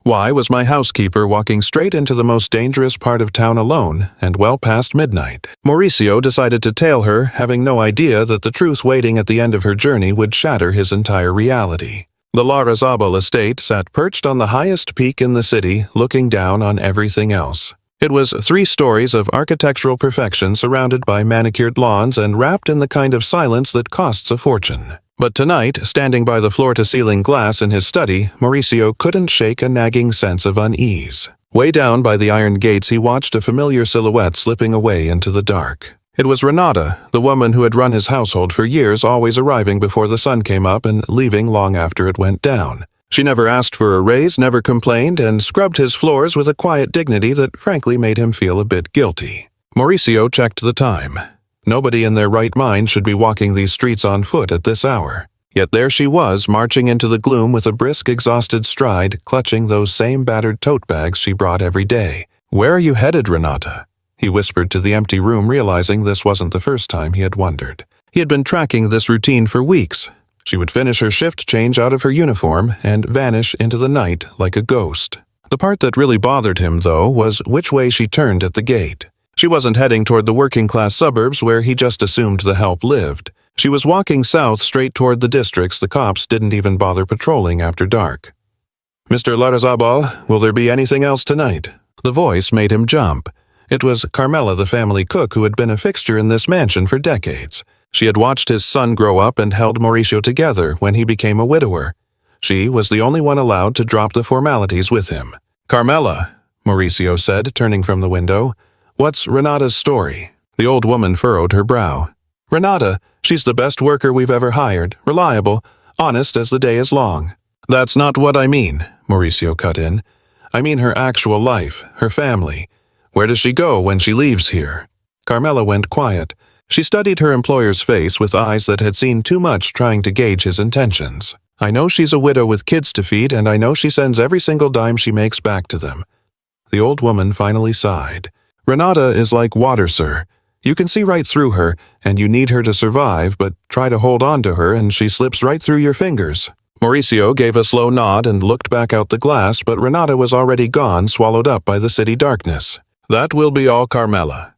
Why was my housekeeper walking straight into the most dangerous part of town alone, and well past midnight? Mauricio decided to tail her, having no idea that the truth waiting at the end of her journey would shatter his entire reality. The Larrazabal estate sat perched on the highest peak in the city, looking down on everything else. It was 3 stories of architectural perfection surrounded by manicured lawns and wrapped in the kind of silence that costs a fortune. But tonight, standing by the floor-to-ceiling glass in his study, Mauricio couldn't shake a nagging sense of unease. Way down by the iron gates he watched a familiar silhouette slipping away into the dark. It was Renata, the woman who had run his household for years, always arriving before the sun came up and leaving long after it went down. She never asked for a raise, never complained, and scrubbed his floors with a quiet dignity that frankly made him feel a bit guilty. Mauricio checked the time. Nobody in their right mind should be walking these streets on foot at this hour. Yet there she was, marching into the gloom with a brisk, exhausted stride, clutching those same battered tote bags she brought every day. "Where are you headed, Renata?" he whispered to the empty room, realizing this wasn't the first time he had wondered. He had been tracking this routine for weeks. She would finish her shift change out of her uniform and vanish into the night like a ghost. The part that really bothered him, though, was which way she turned at the gate. She wasn't heading toward the working-class suburbs where he just assumed the help lived. She was walking south straight toward the districts the cops didn't even bother patrolling after dark. "Mr. Larrazabal, will there be anything else tonight?" The voice made him jump. It was Carmela, the family cook, who had been a fixture in this mansion for decades. She had watched his son grow up and held Mauricio together when he became a widower. She was the only one allowed to drop the formalities with him. "Carmela," Mauricio said, turning from the window, "what's Renata's story?" The old woman furrowed her brow. "Renata, she's the best worker we've ever hired, reliable, honest as the day is long." "That's not what I mean," Mauricio cut in. "I mean her actual life, her family. Where does she go when she leaves here?" Carmela went quiet. She studied her employer's face with eyes that had seen too much, trying to gauge his intentions. "I know she's a widow with kids to feed, and I know she sends every single dime she makes back to them." The old woman finally sighed. "Renata is like water, sir. You can see right through her, and you need her to survive, but try to hold on to her and she slips right through your fingers." Mauricio gave a slow nod and looked back out the glass, but Renata was already gone, swallowed up by the city darkness. "That will be all, Carmela."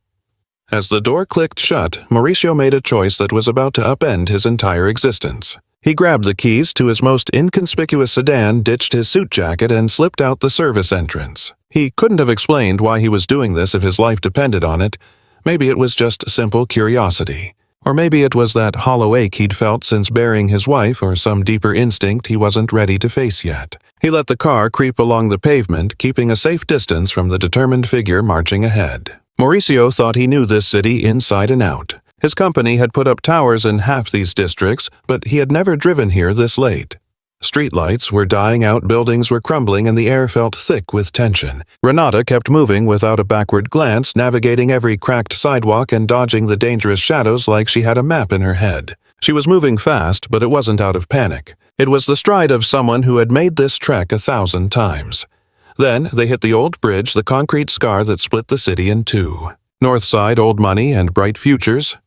As the door clicked shut, Mauricio made a choice that was about to upend his entire existence. He grabbed the keys to his most inconspicuous sedan, ditched his suit jacket, and slipped out the service entrance. He couldn't have explained why he was doing this if his life depended on it. Maybe it was just simple curiosity. Or maybe it was that hollow ache he'd felt since burying his wife, or some deeper instinct he wasn't ready to face yet. He let the car creep along the pavement, keeping a safe distance from the determined figure marching ahead. Mauricio thought he knew this city inside and out. His company had put up towers in half these districts, but he had never driven here this late. Streetlights were dying out, buildings were crumbling, and the air felt thick with tension. Renata kept moving without a backward glance, navigating every cracked sidewalk and dodging the dangerous shadows like she had a map in her head. She was moving fast, but it wasn't out of panic. It was the stride of someone who had made this trek 1,000 times. Then they hit the old bridge, the concrete scar that split the city in two. North side, old money and bright futures.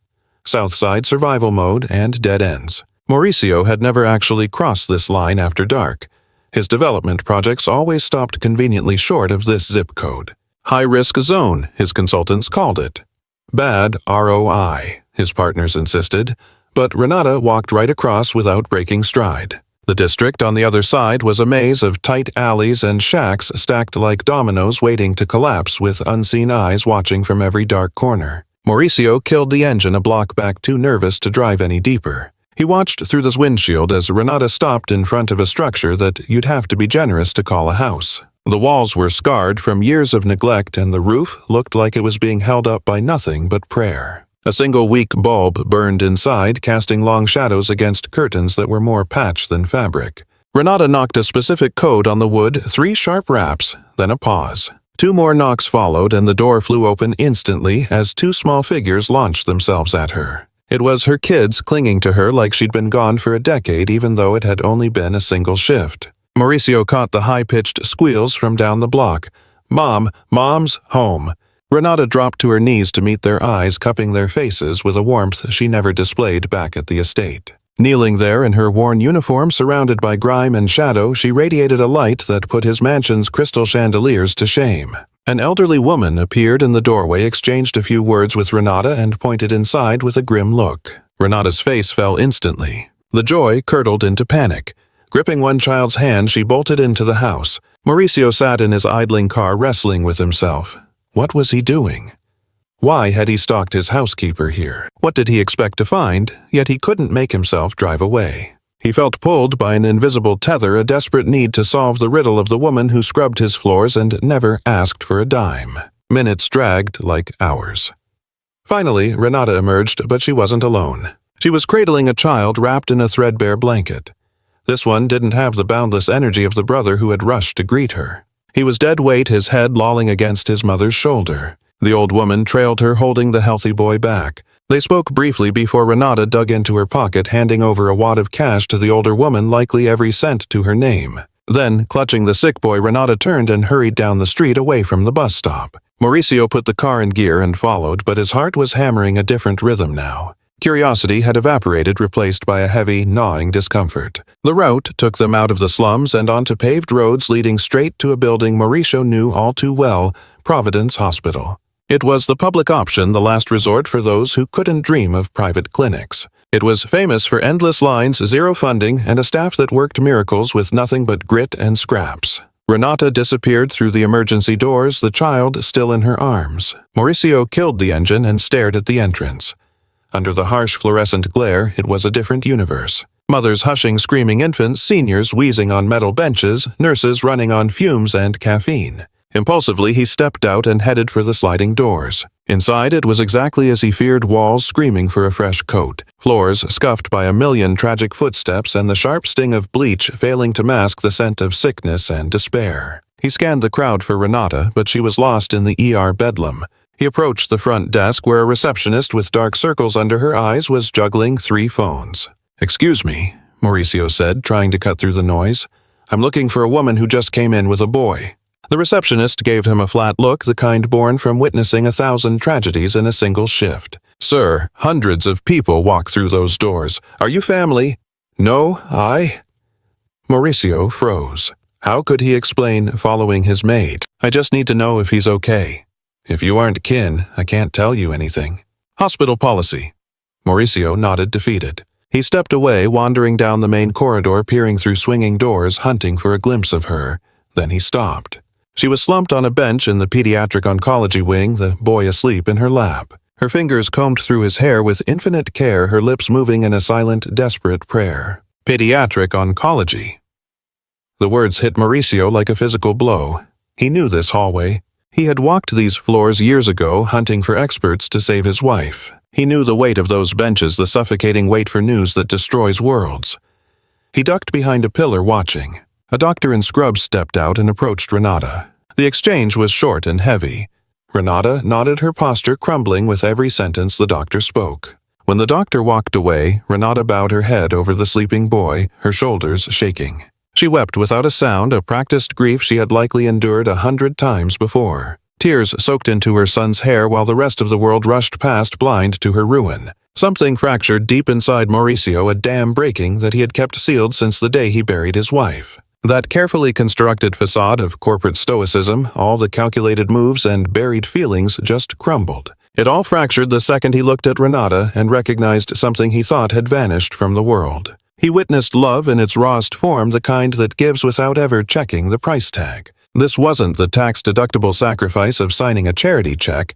South side, survival mode and dead ends. Mauricio had never actually crossed this line after dark. His development projects always stopped conveniently short of this zip code. High-risk zone, his consultants called it. Bad ROI, his partners insisted, but Renata walked right across without breaking stride. The district on the other side was a maze of tight alleys and shacks stacked like dominoes waiting to collapse, with unseen eyes watching from every dark corner. Mauricio killed the engine a block back, too nervous to drive any deeper. He watched through the windshield as Renata stopped in front of a structure that you'd have to be generous to call a house. The walls were scarred from years of neglect, and the roof looked like it was being held up by nothing but prayer. A single weak bulb burned inside, casting long shadows against curtains that were more patch than fabric. Renata knocked a specific code on the wood, 3 sharp raps, then a pause. 2 more knocks followed, and the door flew open instantly as 2 small figures launched themselves at her. It was her kids clinging to her like she'd been gone for a decade, even though it had only been a single shift. Mauricio caught the high-pitched squeals from down the block. "Mom, Mom's home." Renata dropped to her knees to meet their eyes, cupping their faces with a warmth she never displayed back at the estate. Kneeling there in her worn uniform surrounded by grime and shadow, she radiated a light that put his mansion's crystal chandeliers to shame. An elderly woman appeared in the doorway, exchanged a few words with Renata, and pointed inside with a grim look. Renata's face fell instantly. The joy curdled into panic. Gripping one child's hand, she bolted into the house. Mauricio sat in his idling car, wrestling with himself. What was he doing? Why had he stalked his housekeeper here? What did he expect to find? Yet he couldn't make himself drive away. He felt pulled by an invisible tether, a desperate need to solve the riddle of the woman who scrubbed his floors and never asked for a dime. Minutes dragged like hours. Finally, Renata emerged, but she wasn't alone. She was cradling a child wrapped in a threadbare blanket. This one didn't have the boundless energy of the brother who had rushed to greet her. He was dead weight, his head lolling against his mother's shoulder. The old woman trailed her, holding the healthy boy back. They spoke briefly before Renata dug into her pocket, handing over a wad of cash to the older woman, likely every cent to her name. Then, clutching the sick boy, Renata turned and hurried down the street away from the bus stop. Mauricio put the car in gear and followed, but his heart was hammering a different rhythm now. Curiosity had evaporated, replaced by a heavy, gnawing discomfort. The route took them out of the slums and onto paved roads leading straight to a building Mauricio knew all too well, Providence Hospital. It was the public option, the last resort for those who couldn't dream of private clinics. It was famous for endless lines, zero funding, and a staff that worked miracles with nothing but grit and scraps. Renata disappeared through the emergency doors, the child still in her arms. Mauricio killed the engine and stared at the entrance. Under the harsh fluorescent glare, it was a different universe. Mothers hushing screaming infants, seniors wheezing on metal benches, nurses running on fumes and caffeine. Impulsively, he stepped out and headed for the sliding doors. Inside, it was exactly as he feared, walls screaming for a fresh coat, floors scuffed by a million tragic footsteps, and the sharp sting of bleach failing to mask the scent of sickness and despair. He scanned the crowd for Renata, but she was lost in the ER bedlam. He approached the front desk where a receptionist with dark circles under her eyes was juggling 3 phones. "Excuse me," Mauricio said, trying to cut through the noise. "I'm looking for a woman who just came in with a boy." The receptionist gave him a flat look, the kind born from witnessing 1,000 tragedies in a single shift. "Sir, hundreds of people walk through those doors. Are you family?" "No, Mauricio froze. How could he explain following his maid? "I just need to know if he's okay." "If you aren't kin, I can't tell you anything." "Hospital policy." Mauricio nodded, defeated. He stepped away, wandering down the main corridor, peering through swinging doors, hunting for a glimpse of her. Then he stopped. She was slumped on a bench in the pediatric oncology wing, the boy asleep in her lap. Her fingers combed through his hair with infinite care, her lips moving in a silent, desperate prayer. Pediatric oncology. The words hit Mauricio like a physical blow. He knew this hallway. He had walked these floors years ago, hunting for experts to save his wife. He knew the weight of those benches, the suffocating wait for news that destroys worlds. He ducked behind a pillar, watching. A doctor in scrubs stepped out and approached Renata. The exchange was short and heavy. Renata nodded, her posture crumbling with every sentence the doctor spoke. When the doctor walked away, Renata bowed her head over the sleeping boy, her shoulders shaking. She wept without a sound, a practiced grief she had likely endured 100 times before. Tears soaked into her son's hair while the rest of the world rushed past, blind to her ruin. Something fractured deep inside Mauricio, a dam breaking that he had kept sealed since the day he buried his wife. That carefully constructed facade of corporate stoicism, all the calculated moves and buried feelings just crumbled. It all fractured the second he looked at Renata and recognized something he thought had vanished from the world. He witnessed love in its rawest form, the kind that gives without ever checking the price tag. This wasn't the tax-deductible sacrifice of signing a charity check.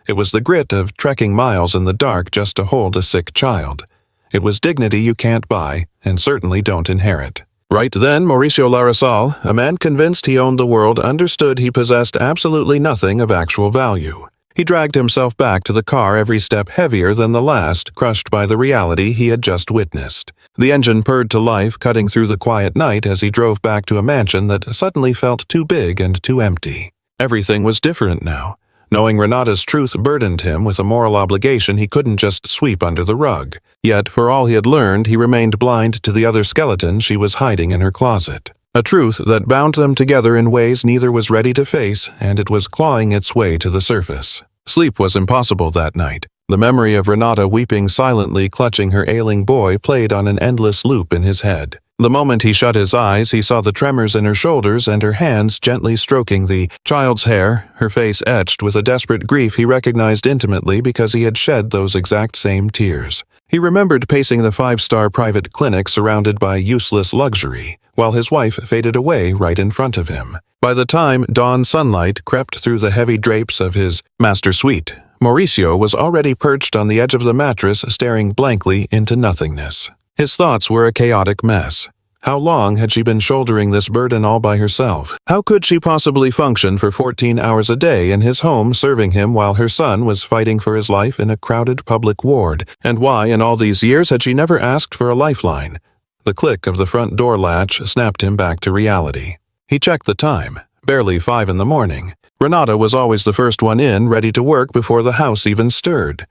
It was the grit of trekking miles in the dark just to hold a sick child. It was dignity you can't buy, and certainly don't inherit. Right then, Mauricio Larrazal, a man convinced he owned the world, understood he possessed absolutely nothing of actual value. He dragged himself back to the car, every step heavier than the last, crushed by the reality he had just witnessed. The engine purred to life, cutting through the quiet night as he drove back to a mansion that suddenly felt too big and too empty. Everything was different now. Knowing Renata's truth burdened him with a moral obligation he couldn't just sweep under the rug. Yet, for all he had learned, he remained blind to the other skeleton she was hiding in her closet. A truth that bound them together in ways neither was ready to face, and it was clawing its way to the surface. Sleep was impossible that night. The memory of Renata weeping silently, clutching her ailing boy, played on an endless loop in his head. The moment he shut his eyes, he saw the tremors in her shoulders and her hands gently stroking the child's hair, her face etched with a desperate grief he recognized intimately because he had shed those exact same tears. He remembered pacing the five-star private clinic surrounded by useless luxury, while his wife faded away right in front of him. By the time dawn sunlight crept through the heavy drapes of his master suite, Mauricio was already perched on the edge of the mattress, staring blankly into nothingness. His thoughts were a chaotic mess. How long had she been shouldering this burden all by herself? How could she possibly function for 14 hours a day in his home, serving him while her son was fighting for his life in a crowded public ward? And why, in all these years, had she never asked for a lifeline? The click of the front door latch snapped him back to reality. He checked the time. Barely 5 in the morning. Renata was always the first one in, ready to work before the house even stirred.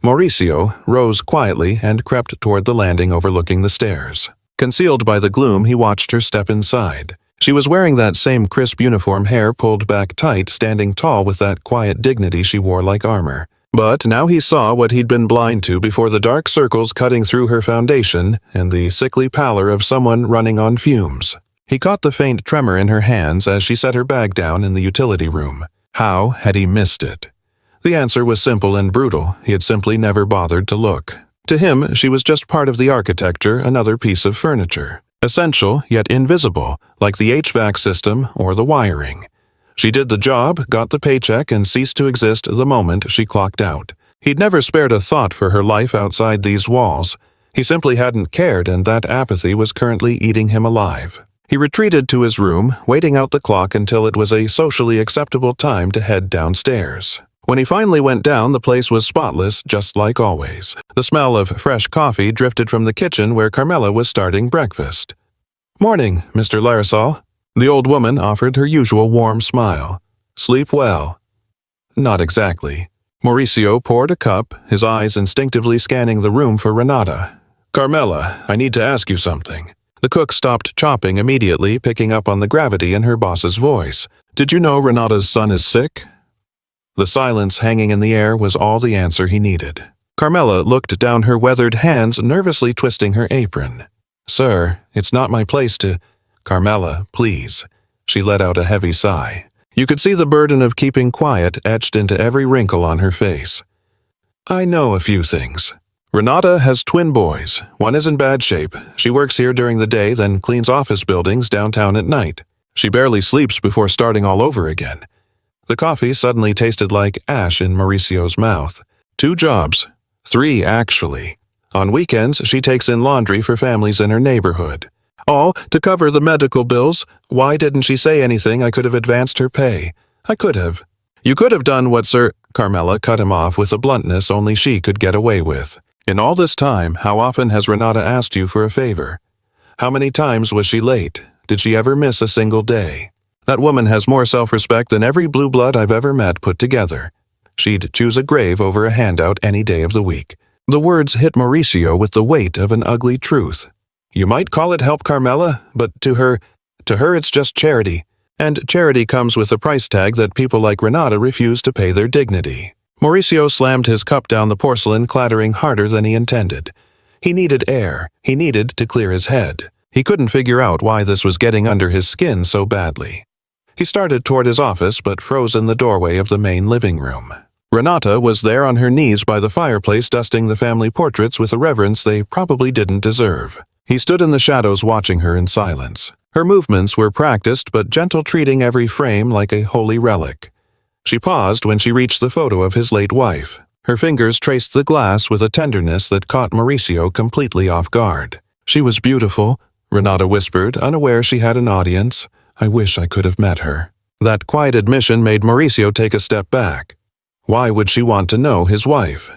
Mauricio rose quietly and crept toward the landing overlooking the stairs. Concealed by the gloom, he watched her step inside. She was wearing that same crisp uniform, hair pulled back tight, standing tall with that quiet dignity she wore like armor. But now he saw what he'd been blind to before, the dark circles cutting through her foundation and the sickly pallor of someone running on fumes. He caught the faint tremor in her hands as she set her bag down in the utility room. How had he missed it? The answer was simple and brutal. He had simply never bothered to look. To him, she was just part of the architecture, another piece of furniture. Essential, yet invisible, like the HVAC system or the wiring. She did the job, got the paycheck, and ceased to exist the moment she clocked out. He'd never spared a thought for her life outside these walls. He simply hadn't cared, and that apathy was currently eating him alive. He retreated to his room, waiting out the clock until it was a socially acceptable time to head downstairs. When he finally went down, the place was spotless, just like always. The smell of fresh coffee drifted from the kitchen where Carmela was starting breakfast. "Morning, Mr. Larisol." The old woman offered her usual warm smile. "Sleep well?" Not exactly. Mauricio poured a cup, his eyes instinctively scanning the room for Renata. "Carmela, I need to ask you something." The cook stopped chopping immediately, picking up on the gravity in her boss's voice. "Did you know Renata's son is sick?" The silence hanging in the air was all the answer he needed. Carmela looked down her weathered hands, nervously twisting her apron. "Sir, it's not my place to—" "Carmela, please." She let out a heavy sigh. You could see the burden of keeping quiet etched into every wrinkle on her face. "I know a few things. Renata has twin boys. One is in bad shape. She works here during the day, then cleans office buildings downtown at night. She barely sleeps before starting all over again." The coffee suddenly tasted like ash in Mauricio's mouth. 2 jobs. 3, actually. On weekends, she takes in laundry for families in her neighborhood. All to cover the medical bills. Why didn't she say anything? I could have advanced her pay. I could have. "You could have done what Sir—" Carmela cut him off with a bluntness only she could get away with. "In all this time, how often has Renata asked you for a favor? How many times was she late? Did she ever miss a single day? That woman has more self-respect than every blue blood I've ever met put together. She'd choose a grave over a handout any day of the week." The words hit Mauricio with the weight of an ugly truth. You might call it help, Carmela, but to her it's just charity. And charity comes with a price tag that people like Renata refuse to pay their dignity. Mauricio slammed his cup down the porcelain, clattering harder than he intended. He needed air. He needed to clear his head. He couldn't figure out why this was getting under his skin so badly. He started toward his office, but froze in the doorway of the main living room. Renata was there on her knees by the fireplace, dusting the family portraits with a reverence they probably didn't deserve. He stood in the shadows watching her in silence. Her movements were practiced but gentle, treating every frame like a holy relic. She paused when she reached the photo of his late wife. Her fingers traced the glass with a tenderness that caught Mauricio completely off guard. "She was beautiful," Renata whispered, unaware she had an audience. "I wish I could have met her." That quiet admission made Mauricio take a step back. Why would she want to know his wife?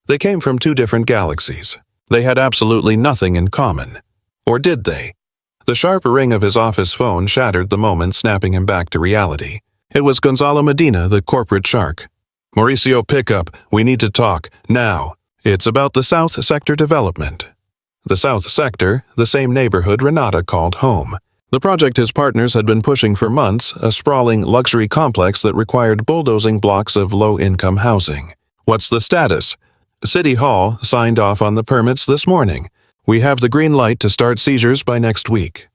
They came from 2 different galaxies. They had absolutely nothing in common. Or did they? The sharp ring of his office phone shattered the moment, snapping him back to reality. It was Gonzalo Medina, the corporate shark. "Mauricio, pick up. We need to talk. Now. It's about the South Sector development." The South Sector, the same neighborhood Renata called home. The project his partners had been pushing for months, a sprawling luxury complex that required bulldozing blocks of low-income housing. "What's the status?" City Hall signed off on the permits this morning. We have the green light to start seizures by next week.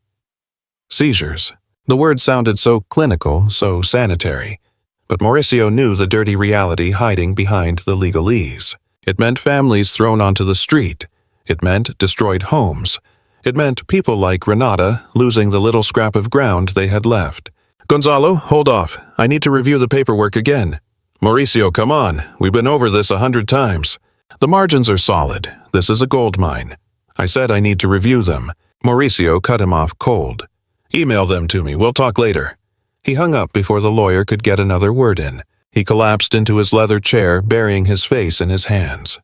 Seizures. The word sounded so clinical, so sanitary. But Mauricio knew the dirty reality hiding behind the legalese. It meant families thrown onto the street. It meant destroyed homes. It meant people like Renata losing the little scrap of ground they had left. Gonzalo, hold off. I need to review the paperwork again. Mauricio, come on. We've been over this 100 times. The margins are solid. This is a gold mine. I said I need to review them. Mauricio cut him off cold. Email them to me. We'll talk later. He hung up before the lawyer could get another word in. He collapsed into his leather chair, burying his face in his hands.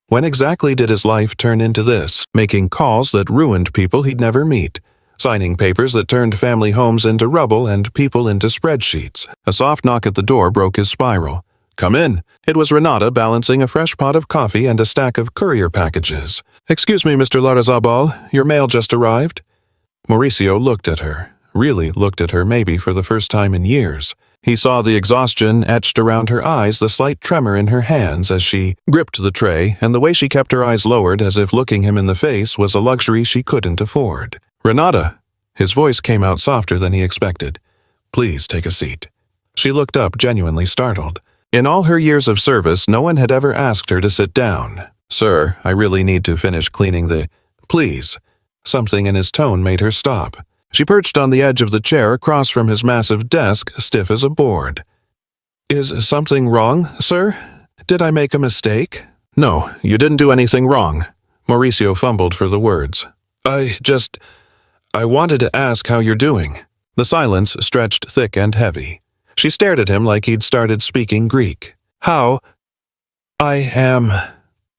When exactly did his life turn into this, making calls that ruined people he'd never meet, signing papers that turned family homes into rubble and people into spreadsheets? A soft knock at the door broke his spiral. Come in. It was Renata balancing a fresh pot of coffee and a stack of courier packages. Excuse me, Mr. Larrazabal, your mail just arrived. Mauricio looked at her, really looked at her maybe for the first time in years. He saw the exhaustion etched around her eyes, the slight tremor in her hands as she gripped the tray, and the way she kept her eyes lowered as if looking him in the face was a luxury she couldn't afford. Renata! His voice came out softer than he expected. Please take a seat. She looked up, genuinely startled. In all her years of service, no one had ever asked her to sit down. Sir, I really need to finish cleaning the... Please. Something in his tone made her stop. She perched on the edge of the chair across from his massive desk, stiff as a board. Is something wrong, sir? Did I make a mistake? No, you didn't do anything wrong. Mauricio fumbled for the words. I wanted to ask how you're doing. The silence stretched thick and heavy. She stared at him like he'd started speaking Greek. How? I am,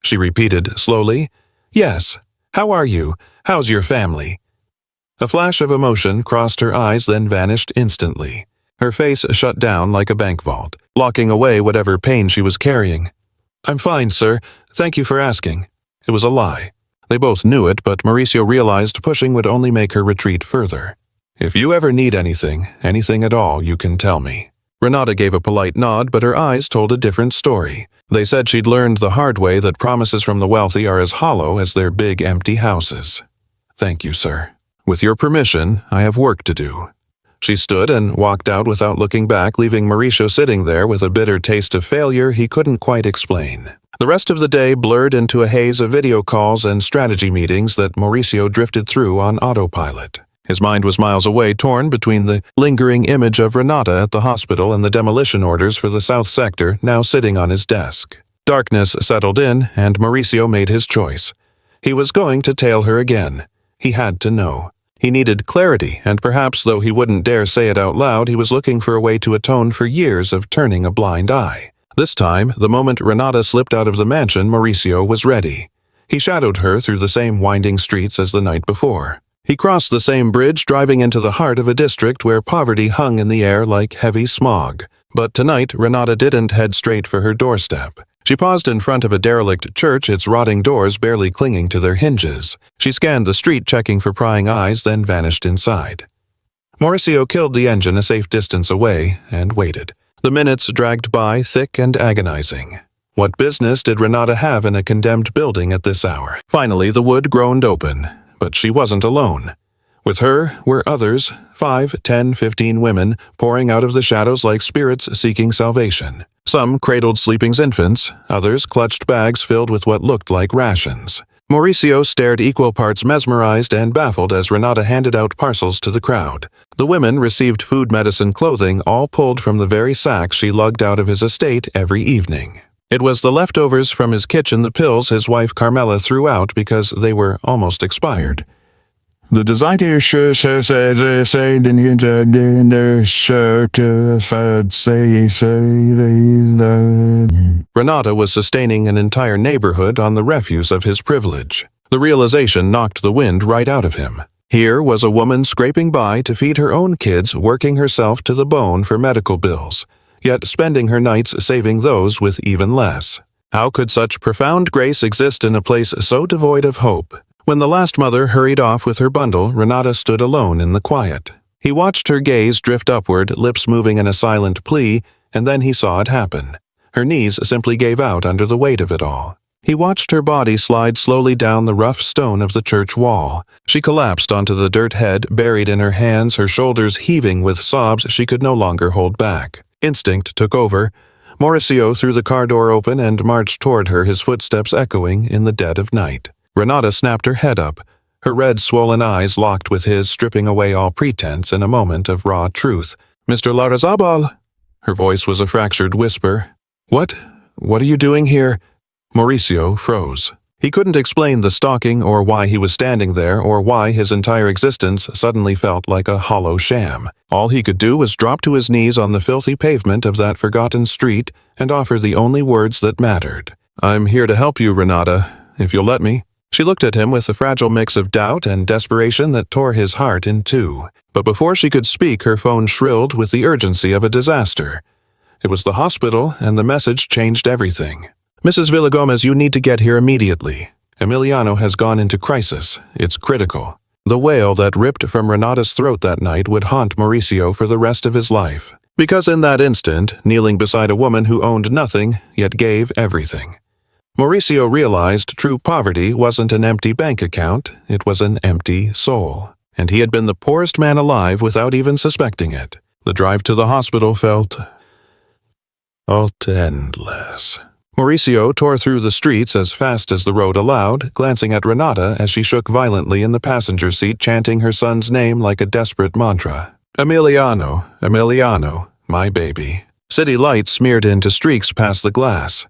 she repeated slowly. Yes. How are you? How's your family? A flash of emotion crossed her eyes, then vanished instantly. Her face shut down like a bank vault, locking away whatever pain she was carrying. I'm fine, sir. Thank you for asking. It was a lie. They both knew it, but Mauricio realized pushing would only make her retreat further. If you ever need anything at all, you can tell me. Renata gave a polite nod, but her eyes told a different story. They said she'd learned the hard way that promises from the wealthy are as hollow as their big empty houses. Thank you, sir. With your permission, I have work to do. She stood and walked out without looking back, leaving Mauricio sitting there with a bitter taste of failure he couldn't quite explain. The rest of the day blurred into a haze of video calls and strategy meetings that Mauricio drifted through on autopilot. His mind was miles away, torn between the lingering image of Renata at the hospital and the demolition orders for the South Sector now sitting on his desk. Darkness settled in, and Mauricio made his choice. He was going to tail her again. He had to know. He needed clarity, and perhaps, though he wouldn't dare say it out loud, he was looking for a way to atone for years of turning a blind eye. This time, the moment Renata slipped out of the mansion, Mauricio was ready. He shadowed her through the same winding streets as the night before. He crossed the same bridge, driving into the heart of a district where poverty hung in the air like heavy smog. But tonight, Renata didn't head straight for her doorstep. She paused in front of a derelict church, its rotting doors barely clinging to their hinges. She scanned the street, checking for prying eyes, then vanished inside. Mauricio killed the engine a safe distance away and waited. The minutes dragged by, thick and agonizing. What business did Renata have in a condemned building at this hour? Finally, the wood groaned open. But she wasn't alone. With her were others, 5, 10, 15 women, pouring out of the shadows like spirits seeking salvation. Some cradled sleeping infants, others clutched bags filled with what looked like rations. Mauricio stared equal parts mesmerized and baffled as Renata handed out parcels to the crowd. The women received food, medicine, clothing, all pulled from the very sacks she lugged out of his estate every evening. It was the leftovers from his kitchen, the pills his wife Carmela threw out because they were almost expired. The designer Renata was sustaining an entire neighborhood on the refuse of his privilege. The realization knocked the wind right out of him. Here was a woman scraping by to feed her own kids, working herself to the bone for medical bills, yet spending her nights saving those with even less. How could such profound grace exist in a place so devoid of hope? When the last mother hurried off with her bundle, Renata stood alone in the quiet. He watched her gaze drift upward, lips moving in a silent plea, and then he saw it happen. Her knees simply gave out under the weight of it all. He watched her body slide slowly down the rough stone of the church wall. She collapsed onto the dirt head, buried in her hands, her shoulders heaving with sobs she could no longer hold back. Instinct took over. Mauricio threw the car door open and marched toward her, his footsteps echoing in the dead of night. Renata snapped her head up, her red, swollen eyes locked with his, stripping away all pretense in a moment of raw truth. "Mr. Larrazabal!" Her voice was a fractured whisper. What are you doing here?" Mauricio froze. He couldn't explain the stalking or why he was standing there or why his entire existence suddenly felt like a hollow sham. All he could do was drop to his knees on the filthy pavement of that forgotten street and offer the only words that mattered. "I'm here to help you, Renata, if you'll let me." She looked at him with a fragile mix of doubt and desperation that tore his heart in two. But before she could speak, her phone shrilled with the urgency of a disaster. It was the hospital, and the message changed everything. "Mrs. Villagomez, you need to get here immediately. Emiliano has gone into crisis. It's critical." The wail that ripped from Renata's throat that night would haunt Mauricio for the rest of his life. Because in that instant, kneeling beside a woman who owned nothing, yet gave everything, Mauricio realized true poverty wasn't an empty bank account, it was an empty soul. And he had been the poorest man alive without even suspecting it. The drive to the hospital felt endless. Mauricio tore through the streets as fast as the road allowed, glancing at Renata as she shook violently in the passenger seat, chanting her son's name like a desperate mantra. "Emiliano, Emiliano, my baby." City lights smeared into streaks past the glass.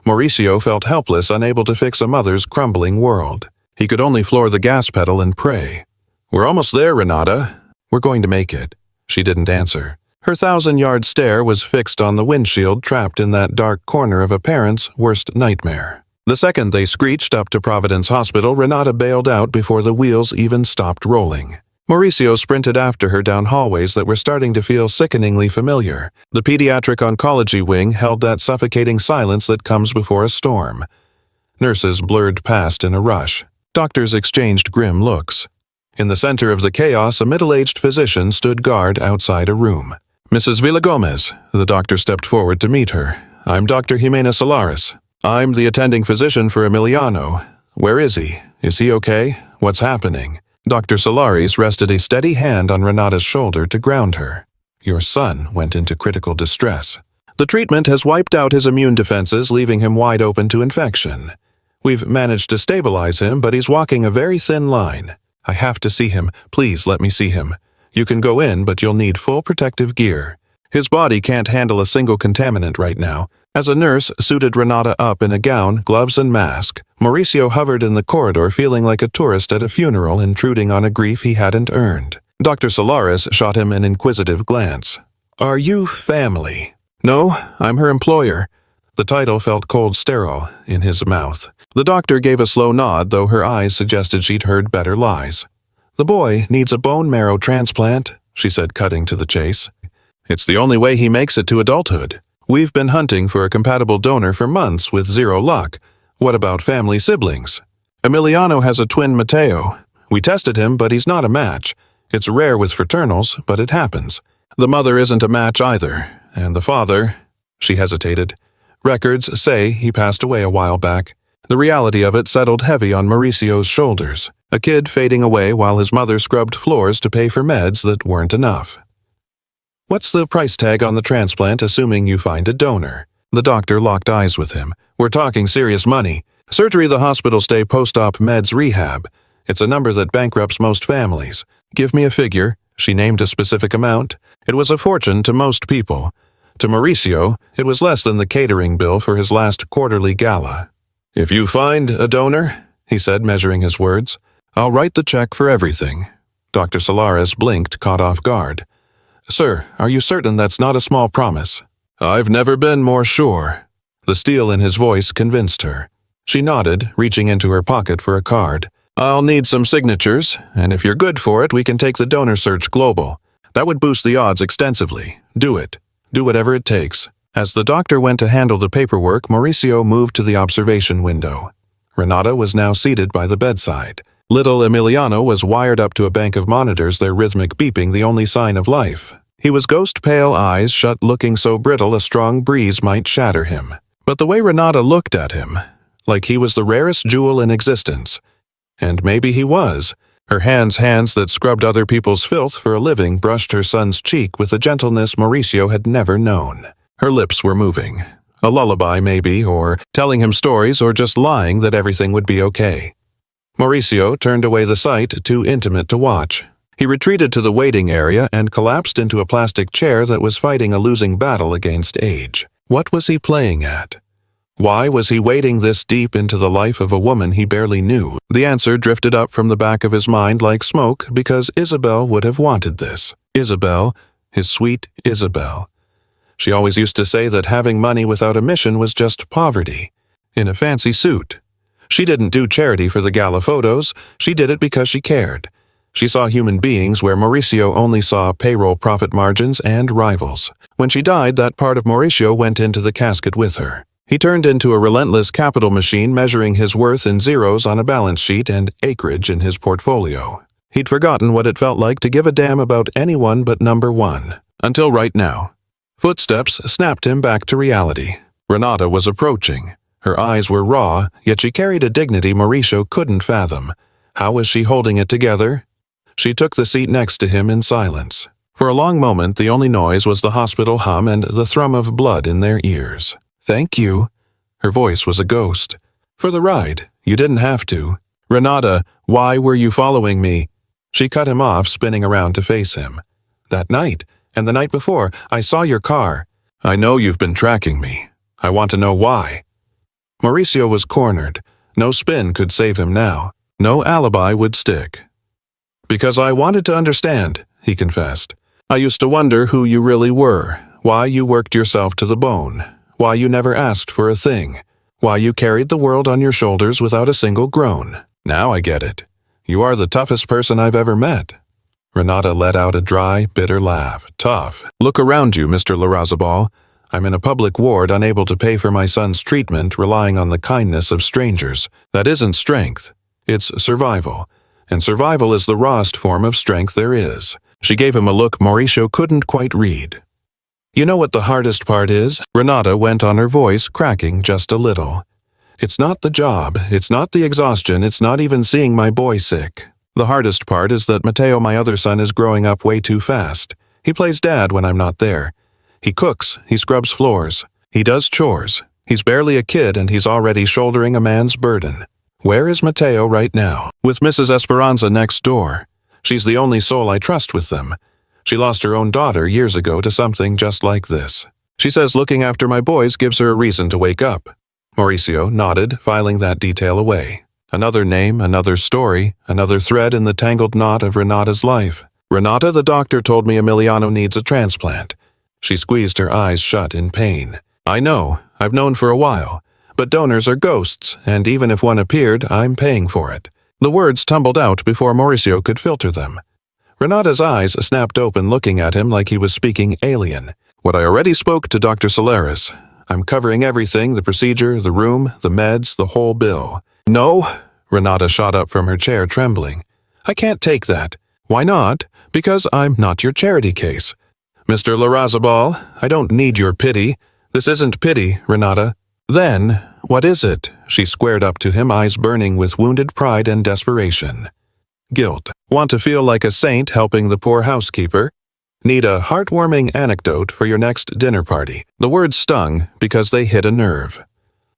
Mauricio felt helpless, unable to fix a mother's crumbling world. He could only floor the gas pedal and pray. "We're almost there, Renata. We're going to make it." She didn't answer. Her 1,000-yard stare was fixed on the windshield, trapped in that dark corner of a parent's worst nightmare. The second they screeched up to Providence Hospital, Renata bailed out before the wheels even stopped rolling. Mauricio sprinted after her down hallways that were starting to feel sickeningly familiar. The pediatric oncology wing held that suffocating silence that comes before a storm. Nurses blurred past in a rush. Doctors exchanged grim looks. In the center of the chaos, a middle-aged physician stood guard outside a room. "Mrs. Villagomez," the doctor stepped forward to meet her. "I'm Dr. Jimena Solares. I'm the attending physician for Emiliano. Where is he? Is he okay? What's happening?" Dr. Solares rested a steady hand on Renata's shoulder to ground her. "Your son went into critical distress. The treatment has wiped out his immune defenses, leaving him wide open to infection. We've managed to stabilize him, but he's walking a very thin line. I have to see him. Please let me see him. You can go in, but you'll need full protective gear. His body can't handle a single contaminant right now." As a nurse suited Renata up in a gown, gloves, and mask, Mauricio hovered in the corridor, feeling like a tourist at a funeral, intruding on a grief he hadn't earned. Dr. Solares shot him an inquisitive glance. "Are you family?" "No, I'm her employer." The title felt cold, sterile in his mouth. The doctor gave a slow nod, though her eyes suggested she'd heard better lies. "The boy needs a bone marrow transplant," she said, cutting to the chase. "It's the only way he makes it to adulthood. We've been hunting for a compatible donor for months with zero luck. What about family siblings?" "Emiliano has a twin Mateo. We tested him, but he's not a match. It's rare with fraternals, but it happens. The mother isn't a match either, and the father—" She hesitated. "Records say he passed away a while back." The reality of it settled heavy on Mauricio's shoulders. A kid fading away while his mother scrubbed floors to pay for meds that weren't enough. "What's the price tag on the transplant, assuming you find a donor?" The doctor locked eyes with him. "We're talking serious money. Surgery, the hospital stay, post-op, meds, rehab. It's a number that bankrupts most families. Give me a figure." She named a specific amount. It was a fortune to most people. To Mauricio, it was less than the catering bill for his last quarterly gala. "If you find a donor," he said, measuring his words, "I'll write the check for everything." Dr. Solares blinked, caught off guard. "Sir, are you certain that's not a small promise?" "I've never been more sure." The steel in his voice convinced her. She nodded, reaching into her pocket for a card. "I'll need some signatures, and if you're good for it, we can take the donor search global. That would boost the odds extensively. Do it. Do whatever it takes." As the doctor went to handle the paperwork, Mauricio moved to the observation window. Renata was now seated by the bedside. Little Emiliano was wired up to a bank of monitors, their rhythmic beeping the only sign of life. He was ghost-pale, eyes shut, looking so brittle a strong breeze might shatter him. But the way Renata looked at him, like he was the rarest jewel in existence. And maybe he was. Her hands that scrubbed other people's filth for a living brushed her son's cheek with a gentleness Mauricio had never known. Her lips were moving. A lullaby, maybe, or telling him stories, or just lying that everything would be okay. Mauricio turned away the sight, too intimate to watch. He retreated to the waiting area and collapsed into a plastic chair that was fighting a losing battle against age. What was he playing at? Why was he wading this deep into the life of a woman he barely knew? The answer drifted up from the back of his mind like smoke because Isabel would have wanted this. Isabel, his sweet Isabel. She always used to say that having money without a mission was just poverty, in a fancy suit. She didn't do charity for the gala photos, she did it because she cared. She saw human beings where Mauricio only saw payroll profit margins and rivals. When she died, that part of Mauricio went into the casket with her. He turned into a relentless capital machine measuring his worth in zeros on a balance sheet and acreage in his portfolio. He'd forgotten what it felt like to give a damn about anyone but number one. Until right now. Footsteps snapped him back to reality. Renata was approaching. Her eyes were raw, yet she carried a dignity Mauricio couldn't fathom. How was she holding it together? She took the seat next to him in silence. For a long moment, the only noise was the hospital hum and the thrum of blood in their ears. "Thank you." Her voice was a ghost. "For the ride. You didn't have to." "Renata, why were you following me?" She cut him off, spinning around to face him. "That night, and the night before, I saw your car. I know you've been tracking me. I want to know why." Mauricio was cornered. No spin could save him now. No alibi would stick. "Because I wanted to understand," he confessed. "I used to wonder who you really were, why you worked yourself to the bone, why you never asked for a thing, why you carried the world on your shoulders without a single groan. Now I get it. You are the toughest person I've ever met." Renata let out a dry, bitter laugh. "Tough. Look around you, Mr. Larrazabal. I'm in a public ward, unable to pay for my son's treatment, relying on the kindness of strangers. That isn't strength. It's survival. And survival is the rawest form of strength there is." She gave him a look Mauricio couldn't quite read. "You know what the hardest part is?" Renata went on, her voice cracking just a little. "It's not the job, it's not the exhaustion, it's not even seeing my boy sick. The hardest part is that Mateo, my other son, is growing up way too fast. He plays dad when I'm not there. He cooks, he scrubs floors, he does chores. He's barely a kid and he's already shouldering a man's burden. Where is Mateo right now? With Mrs. Esperanza next door. She's the only soul I trust with them. She lost her own daughter years ago to something just like this. She says looking after my boys gives her a reason to wake up." Mauricio nodded, filing that detail away. Another name, another story, another thread in the tangled knot of Renata's life. "Renata, the doctor told me Emiliano needs a transplant." She squeezed her eyes shut in pain. "I know, I've known for a while. But donors are ghosts, and even if one appeared, I'm paying for it." The words tumbled out before Mauricio could filter them. Renata's eyes snapped open, looking at him like he was speaking alien. "What I already spoke to Dr. Solaris. I'm covering everything, the procedure, the room, the meds, the whole bill." "No," Renata shot up from her chair, trembling. "I can't take that." "Why not?" "Because I'm not your charity case." "Mr. Larrazabal, I don't need your pity. This isn't pity, Renata." "Then, what is it?" She squared up to him, eyes burning with wounded pride and desperation. "Guilt. Want to feel like a saint helping the poor housekeeper? Need a heartwarming anecdote for your next dinner party." The words stung because they hit a nerve.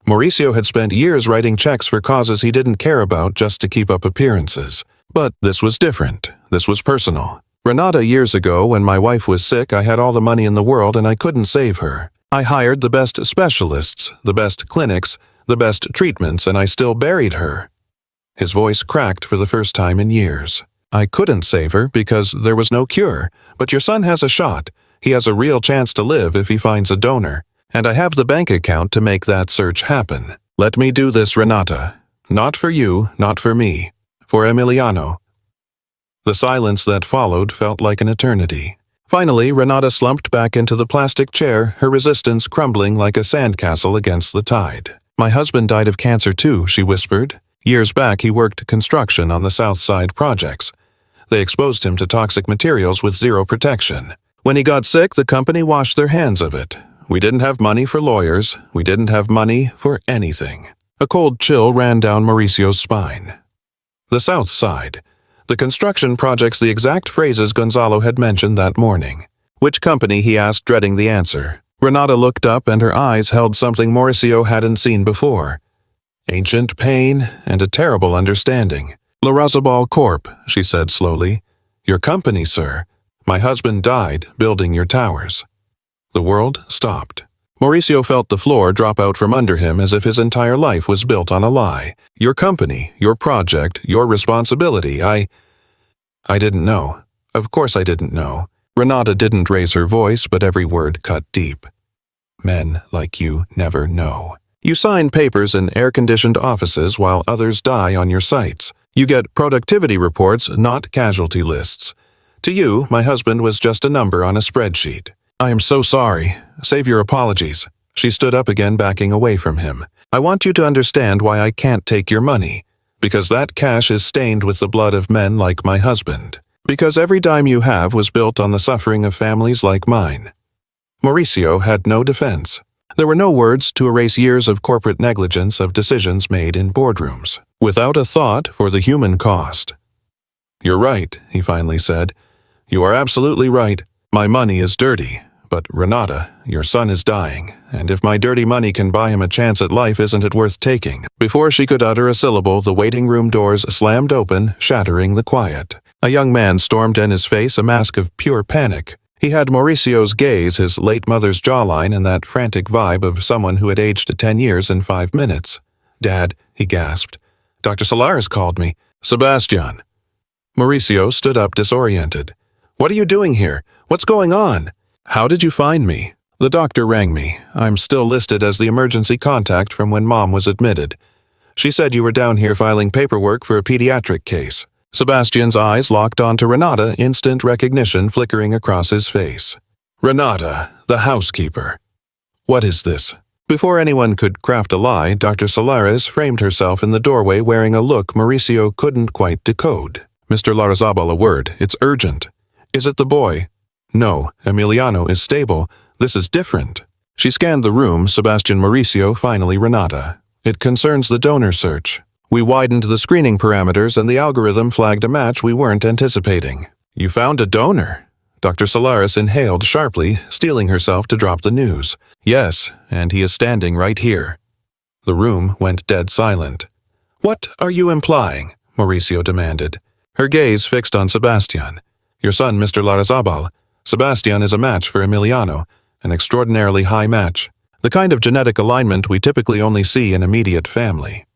Mauricio had spent years writing checks for causes he didn't care about just to keep up appearances. But this was different. This was personal. "Renata, years ago, when my wife was sick, I had all the money in the world and I couldn't save her. I hired the best specialists, the best clinics, the best treatments, and I still buried her." His voice cracked for the first time in years. "I couldn't save her because there was no cure, but your son has a shot. He has a real chance to live if he finds a donor. And I have the bank account to make that search happen. Let me do this, Renata. Not for you, not for me. For Emiliano." The silence that followed felt like an eternity. Finally, Renata slumped back into the plastic chair, her resistance crumbling like a sandcastle against the tide. "My husband died of cancer too," she whispered. "Years back he worked construction on the South Side projects. They exposed him to toxic materials with zero protection. When he got sick, the company washed their hands of it. We didn't have money for lawyers. We didn't have money for anything." A cold chill ran down Mauricio's spine. The South Side. The construction project's the exact phrases Gonzalo had mentioned that morning. Which company, he asked, dreading the answer. Renata looked up and her eyes held something Mauricio hadn't seen before. Ancient pain and a terrible understanding. La Razabal Corp., she said slowly. Your company, sir. My husband died building your towers. The world stopped. Mauricio felt the floor drop out from under him as if his entire life was built on a lie. Your company, your project, your responsibility. I didn't know. Of course I didn't know. Renata didn't raise her voice, but every word cut deep. Men like you never know. You sign papers in air-conditioned offices while others die on your sites. You get productivity reports, not casualty lists. To you, my husband was just a number on a spreadsheet. I am so sorry. Save your apologies. She stood up again, backing away from him. I want you to understand why I can't take your money. Because that cash is stained with the blood of men like my husband. Because every dime you have was built on the suffering of families like mine. Mauricio had no defense. There were no words to erase years of corporate negligence of decisions made in boardrooms, without a thought for the human cost. You're right, he finally said. You are absolutely right. My money is dirty. But Renata, your son is dying, and if my dirty money can buy him a chance at life, isn't it worth taking? Before she could utter a syllable, the waiting room doors slammed open, shattering the quiet. A young man stormed in, his face a mask of pure panic. He had Mauricio's gaze, his late mother's jawline, and that frantic vibe of someone who had aged 10 years in 5 minutes. Dad, he gasped. Dr. Solares called me. Sebastian. Mauricio stood up, disoriented. What are you doing here? What's going on? How did you find me? The doctor rang me. I'm still listed as the emergency contact from when Mom was admitted. She said you were down here filing paperwork for a pediatric case. Sebastian's eyes locked onto Renata, instant recognition flickering across his face. Renata, the housekeeper. What is this? Before anyone could craft a lie, Dr. Solares framed herself in the doorway wearing a look Mauricio couldn't quite decode. Mr. Larrazabal, a word. It's urgent. Is it the boy? No, Emiliano is stable. This is different. She scanned the room, Sebastian, Mauricio, finally Renata. It concerns the donor search. We widened the screening parameters and the algorithm flagged a match we weren't anticipating. You found a donor? Dr. Solares inhaled sharply, steeling herself to drop the news. Yes, and he is standing right here. The room went dead silent. What are you implying? Mauricio demanded. Her gaze fixed on Sebastian. Your son, Mr. Larrazabal. Sebastian is a match for Emiliano, an extraordinarily high match, the kind of genetic alignment we typically only see in immediate family.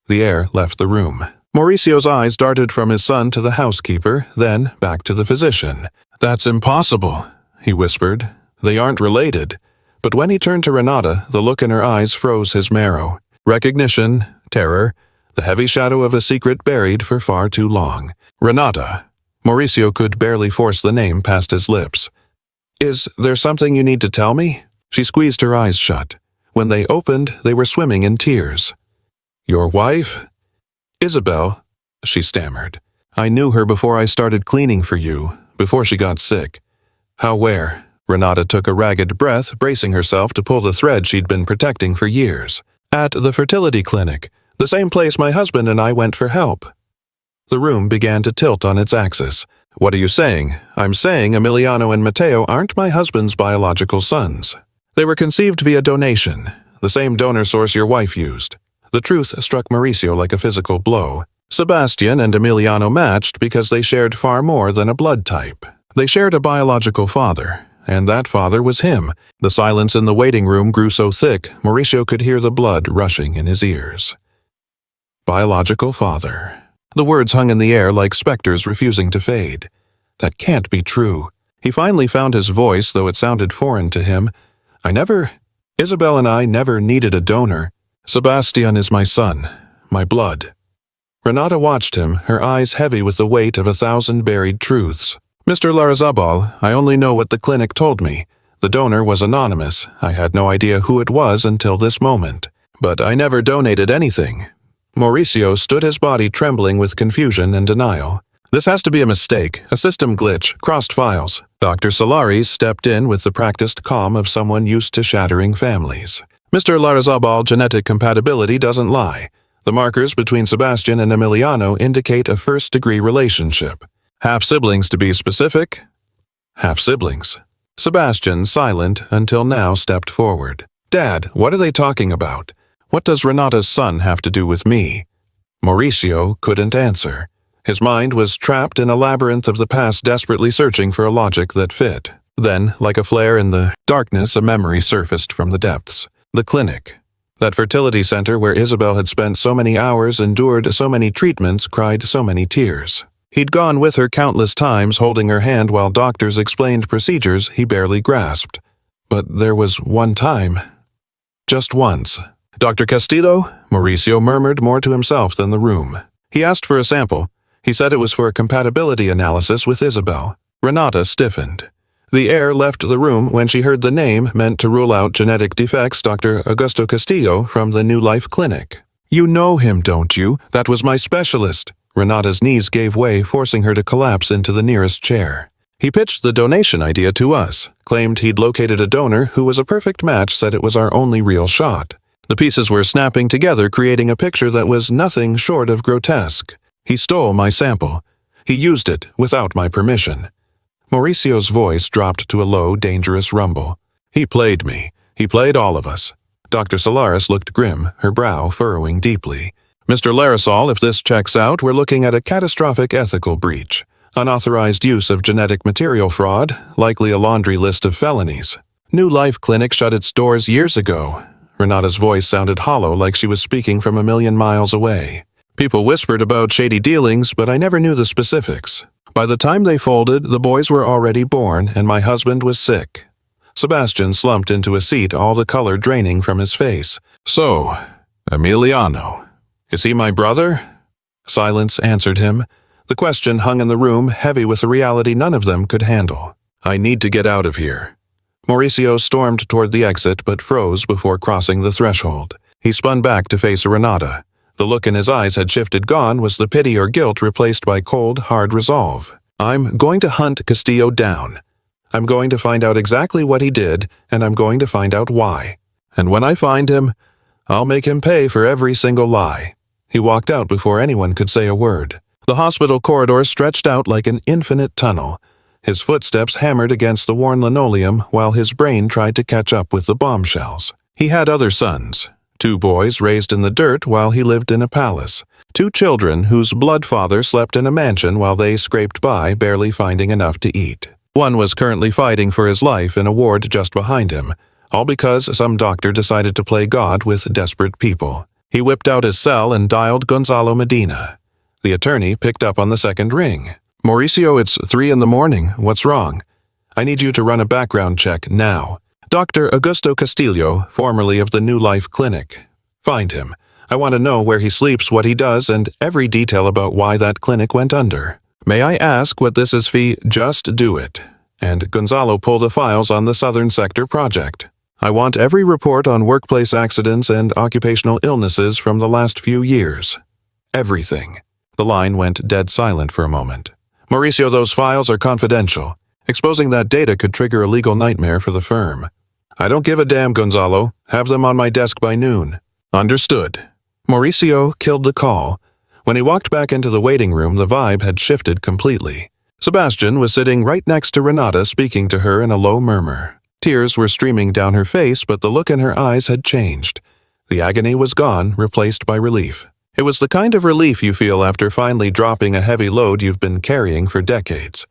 The air left the room. Mauricio's eyes darted from his son to the housekeeper, then back to the physician. That's impossible, he whispered. They aren't related. But when he turned to Renata, the look in her eyes froze his marrow. Recognition, terror, the heavy shadow of a secret buried for far too long. Renata. Mauricio could barely force the name past his lips. Is there something you need to tell me? She squeezed her eyes shut. When they opened, they were swimming in tears. Your wife? Isabel, she stammered. I knew her before I started cleaning for you, before she got sick. How, where? Renata took a ragged breath, bracing herself to pull the thread she'd been protecting for years. At the fertility clinic, the same place my husband and I went for help. The room began to tilt on its axis. What are you saying? I'm saying Emiliano and Matteo aren't my husband's biological sons. They were conceived via donation, the same donor source your wife used. The truth struck Mauricio like a physical blow. Sebastian and Emiliano matched because they shared far more than a blood type. They shared a biological father, and that father was him. The silence in the waiting room grew so thick, Mauricio could hear the blood rushing in his ears. Biological father. The words hung in the air like specters refusing to fade. That can't be true. He finally found his voice, though it sounded foreign to him. Isabel and I never needed a donor. Sebastian is my son, my blood. Renata watched him, her eyes heavy with the weight of 1,000 buried truths. Mr. Larrazabal, I only know what the clinic told me. The donor was anonymous. I had no idea who it was until this moment. But I never donated anything. Mauricio stood, his body trembling with confusion and denial. This has to be a mistake, a system glitch, crossed files. Dr. Solares stepped in with the practiced calm of someone used to shattering families. Mr. Larrazabal genetic compatibility doesn't lie. The markers between Sebastian and Emiliano indicate a first-degree relationship. Half-siblings to be specific. Half-siblings. Sebastian, silent until now, stepped forward. Dad, what are they talking about? What does Renata's son have to do with me? Mauricio couldn't answer. His mind was trapped in a labyrinth of the past, desperately searching for a logic that fit. Then, like a flare in the darkness, a memory surfaced from the depths. The clinic. That fertility center where Isabel had spent so many hours, endured so many treatments, cried so many tears. He'd gone with her countless times, holding her hand while doctors explained procedures he barely grasped. But there was one time. Just once. Dr. Castillo? Mauricio murmured more to himself than the room. He asked for a sample. He said it was for a compatibility analysis with Isabel. Renata stiffened. The air left the room when she heard the name meant to rule out genetic defects, Dr. Augusto Castillo from the New Life Clinic. You know him, don't you? That was my specialist. Renata's knees gave way, forcing her to collapse into the nearest chair. He pitched the donation idea to us, claimed he'd located a donor who was a perfect match, said it was our only real shot. The pieces were snapping together, creating a picture that was nothing short of grotesque. He stole my sample. He used it without my permission. Mauricio's voice dropped to a low, dangerous rumble. He played me. He played all of us. Dr. Solaris looked grim, her brow furrowing deeply. Mr. Larrazabal, if this checks out, we're looking at a catastrophic ethical breach. Unauthorized use of genetic material fraud, likely a laundry list of felonies. New Life Clinic shut its doors years ago. Renata's voice sounded hollow, like she was speaking from a million miles away. People whispered about shady dealings, but I never knew the specifics. By the time they folded, the boys were already born, and my husband was sick. Sebastian slumped into a seat, all the color draining from his face. So, Emiliano. Is he my brother? Silence answered him. The question hung in the room, heavy with a reality none of them could handle. I need to get out of here. Mauricio stormed toward the exit, but froze before crossing the threshold. He spun back to face Renata. The look in his eyes had shifted. Gone was the pity or guilt, replaced by cold, hard resolve. I'm going to hunt Castillo down. I'm going to find out exactly what he did, and I'm going to find out why. And when I find him, I'll make him pay for every single lie. He walked out before anyone could say a word. The hospital corridor stretched out like an infinite tunnel. His footsteps hammered against the worn linoleum while his brain tried to catch up with the bombshells. He had other sons. 2 boys raised in the dirt while he lived in a palace. 2 children whose blood father slept in a mansion while they scraped by, barely finding enough to eat. One was currently fighting for his life in a ward just behind him, all because some doctor decided to play God with desperate people. He whipped out his cell and dialed Gonzalo Medina. The attorney picked up on the second ring. Mauricio, it's 3 in the morning. What's wrong? I need you to run a background check now. Dr. Augusto Castillo, formerly of the New Life Clinic. Find him. I want to know where he sleeps, what he does, and every detail about why that clinic went under. May I ask what this is fee? Just do it. And Gonzalo, pull the files on the Southern Sector project. I want every report on workplace accidents and occupational illnesses from the last few years. Everything. The line went dead silent for a moment. Mauricio, those files are confidential. Exposing that data could trigger a legal nightmare for the firm. I don't give a damn, Gonzalo. Have them on my desk by noon. Understood. Mauricio killed the call. When he walked back into the waiting room, the vibe had shifted completely. Sebastian was sitting right next to Renata, speaking to her in a low murmur. Tears were streaming down her face, but the look in her eyes had changed. The agony was gone, replaced by relief. It was the kind of relief you feel after finally dropping a heavy load you've been carrying for decades.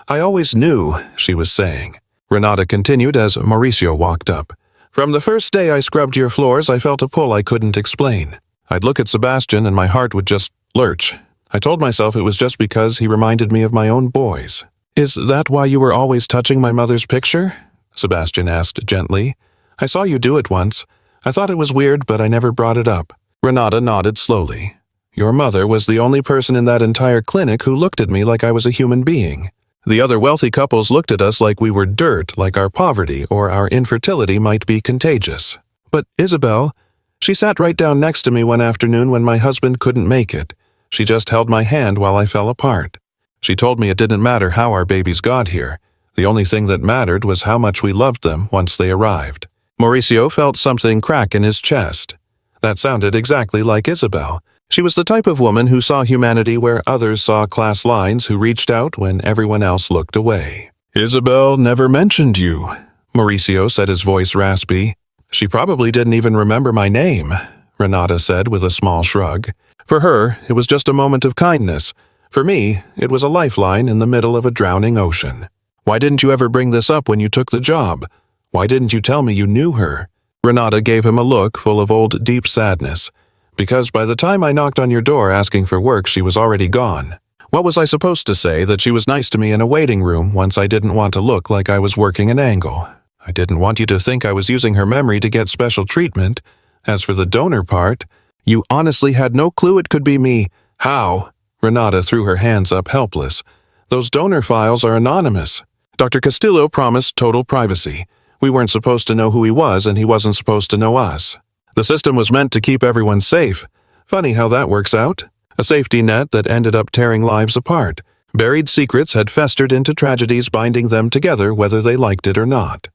I always knew, she was saying. Renata continued as Mauricio walked up. From the first day I scrubbed your floors, I felt a pull I couldn't explain. I'd look at Sebastian and my heart would just lurch. I told myself it was just because he reminded me of my own boys. Is that why you were always touching my mother's picture? Sebastian asked gently. I saw you do it once. I thought it was weird, but I never brought it up. Renata nodded slowly. Your mother was the only person in that entire clinic who looked at me like I was a human being. The other wealthy couples looked at us like we were dirt, like our poverty or our infertility might be contagious. But Isabel, she sat right down next to me one afternoon when my husband couldn't make it. She just held my hand while I fell apart. She told me it didn't matter how our babies got here. The only thing that mattered was how much we loved them once they arrived. Mauricio felt something crack in his chest. That sounded exactly like Isabel. She was the type of woman who saw humanity where others saw class lines, who reached out when everyone else looked away. "Isabel never mentioned you," Mauricio said, his voice raspy. "She probably didn't even remember my name," Renata said with a small shrug. For her, it was just a moment of kindness. For me, it was a lifeline in the middle of a drowning ocean. "Why didn't you ever bring this up when you took the job? Why didn't you tell me you knew her?" Renata gave him a look full of old, deep sadness. "Because by the time I knocked on your door asking for work, she was already gone. What was I supposed to say? That she was nice to me in a waiting room once I didn't want to look like I was working an angle? I didn't want you to think I was using her memory to get special treatment. As for the donor part, you honestly had no clue it could be me." "How?" Renata threw her hands up, helpless. "Those donor files are anonymous. Dr. Castillo promised total privacy. We weren't supposed to know who he was, and he wasn't supposed to know us. The system was meant to keep everyone safe. Funny how that works out. A safety net that ended up tearing lives apart. Buried secrets had festered into tragedies, binding them together whether they liked it or not."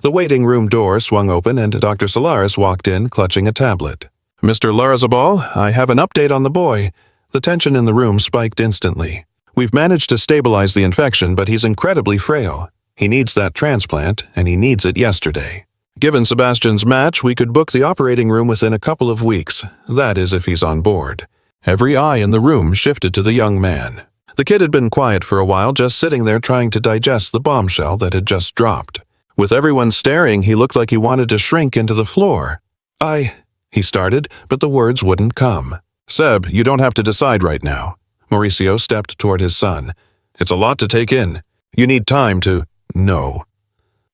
The waiting room door swung open and Dr. Solaris walked in, clutching a tablet. "Mr. Larrazabal, I have an update on the boy." The tension in the room spiked instantly. "We've managed to stabilize the infection, but he's incredibly frail. He needs that transplant, and he needs it yesterday. Given Sebastian's match, we could book the operating room within a couple of weeks. That is, if he's on board." Every eye in the room shifted to the young man. The kid had been quiet for a while, just sitting there trying to digest the bombshell that had just dropped. With everyone staring, he looked like he wanted to shrink into the floor. He started, but the words wouldn't come. "Seb, you don't have to decide right now." Mauricio stepped toward his son. "It's a lot to take in. You need time to—" "No."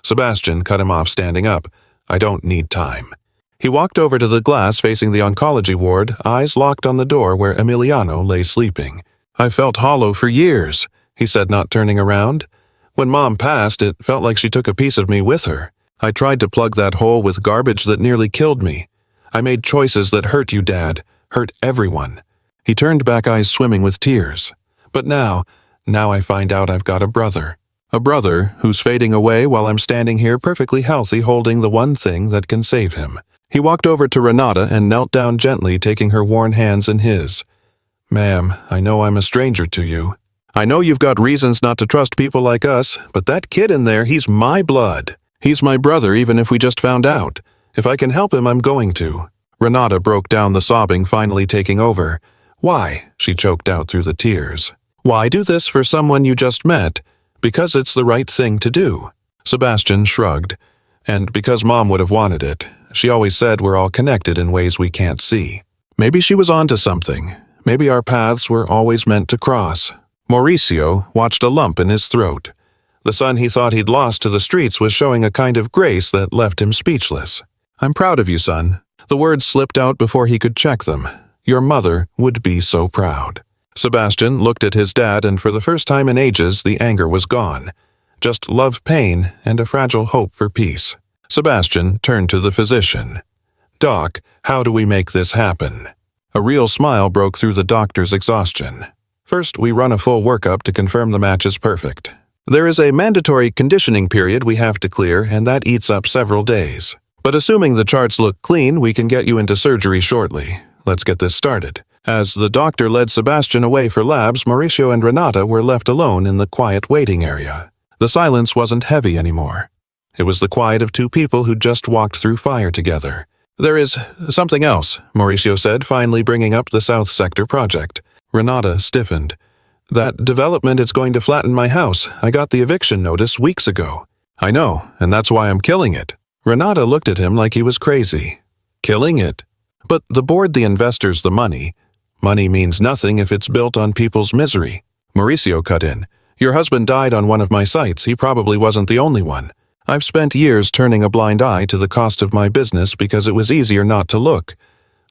Sebastian cut him off, standing up. "I don't need time." He walked over to the glass facing the oncology ward, eyes locked on the door where Emiliano lay sleeping. "I felt hollow for years," he said, not turning around. "When Mom passed, it felt like she took a piece of me with her. I tried to plug that hole with garbage that nearly killed me. I made choices that hurt you, Dad, hurt everyone." He turned back, eyes swimming with tears. "But now I find out I've got a brother. A brother who's fading away while I'm standing here perfectly healthy, holding the one thing that can save him." He walked over to Renata and knelt down gently, taking her worn hands in his. "Ma'am, I know I'm a stranger to you. I know you've got reasons not to trust people like us, but that kid in there, he's my blood. He's my brother, even if we just found out. If I can help him, I'm going to." Renata broke down, the sobbing finally taking over. "Why?" she choked out through the tears. "Why do this for someone you just met? Because it's the right thing to do." Sebastian shrugged. "And because Mom would have wanted it. She always said we're all connected in ways we can't see. Maybe she was onto something. Maybe our paths were always meant to cross." Mauricio watched a lump in his throat. The son he thought he'd lost to the streets was showing a kind of grace that left him speechless. "I'm proud of you, son." The words slipped out before he could check them. "Your mother would be so proud." Sebastian looked at his dad, and for the first time in ages, the anger was gone. Just love, pain, and a fragile hope for peace. Sebastian turned to the physician. "Doc, how do we make this happen?" A real smile broke through the doctor's exhaustion. "First, we run a full workup to confirm the match is perfect. There is a mandatory conditioning period we have to clear, and that eats up several days. But assuming the charts look clean, we can get you into surgery shortly. Let's get this started." As the doctor led Sebastian away for labs, Mauricio and Renata were left alone in the quiet waiting area. The silence wasn't heavy anymore. It was the quiet of two people who just walked through fire together. "There is something else," Mauricio said, finally bringing up the South Sector project. Renata stiffened. "That development is going to flatten my house. I got the eviction notice weeks ago." "I know, and that's why I'm killing it." Renata looked at him like he was crazy. "Killing it? But the board, the investors, the money. Money means nothing if it's built on people's misery." Mauricio cut in. "Your husband died on one of my sites. He probably wasn't the only one. I've spent years turning a blind eye to the cost of my business because it was easier not to look.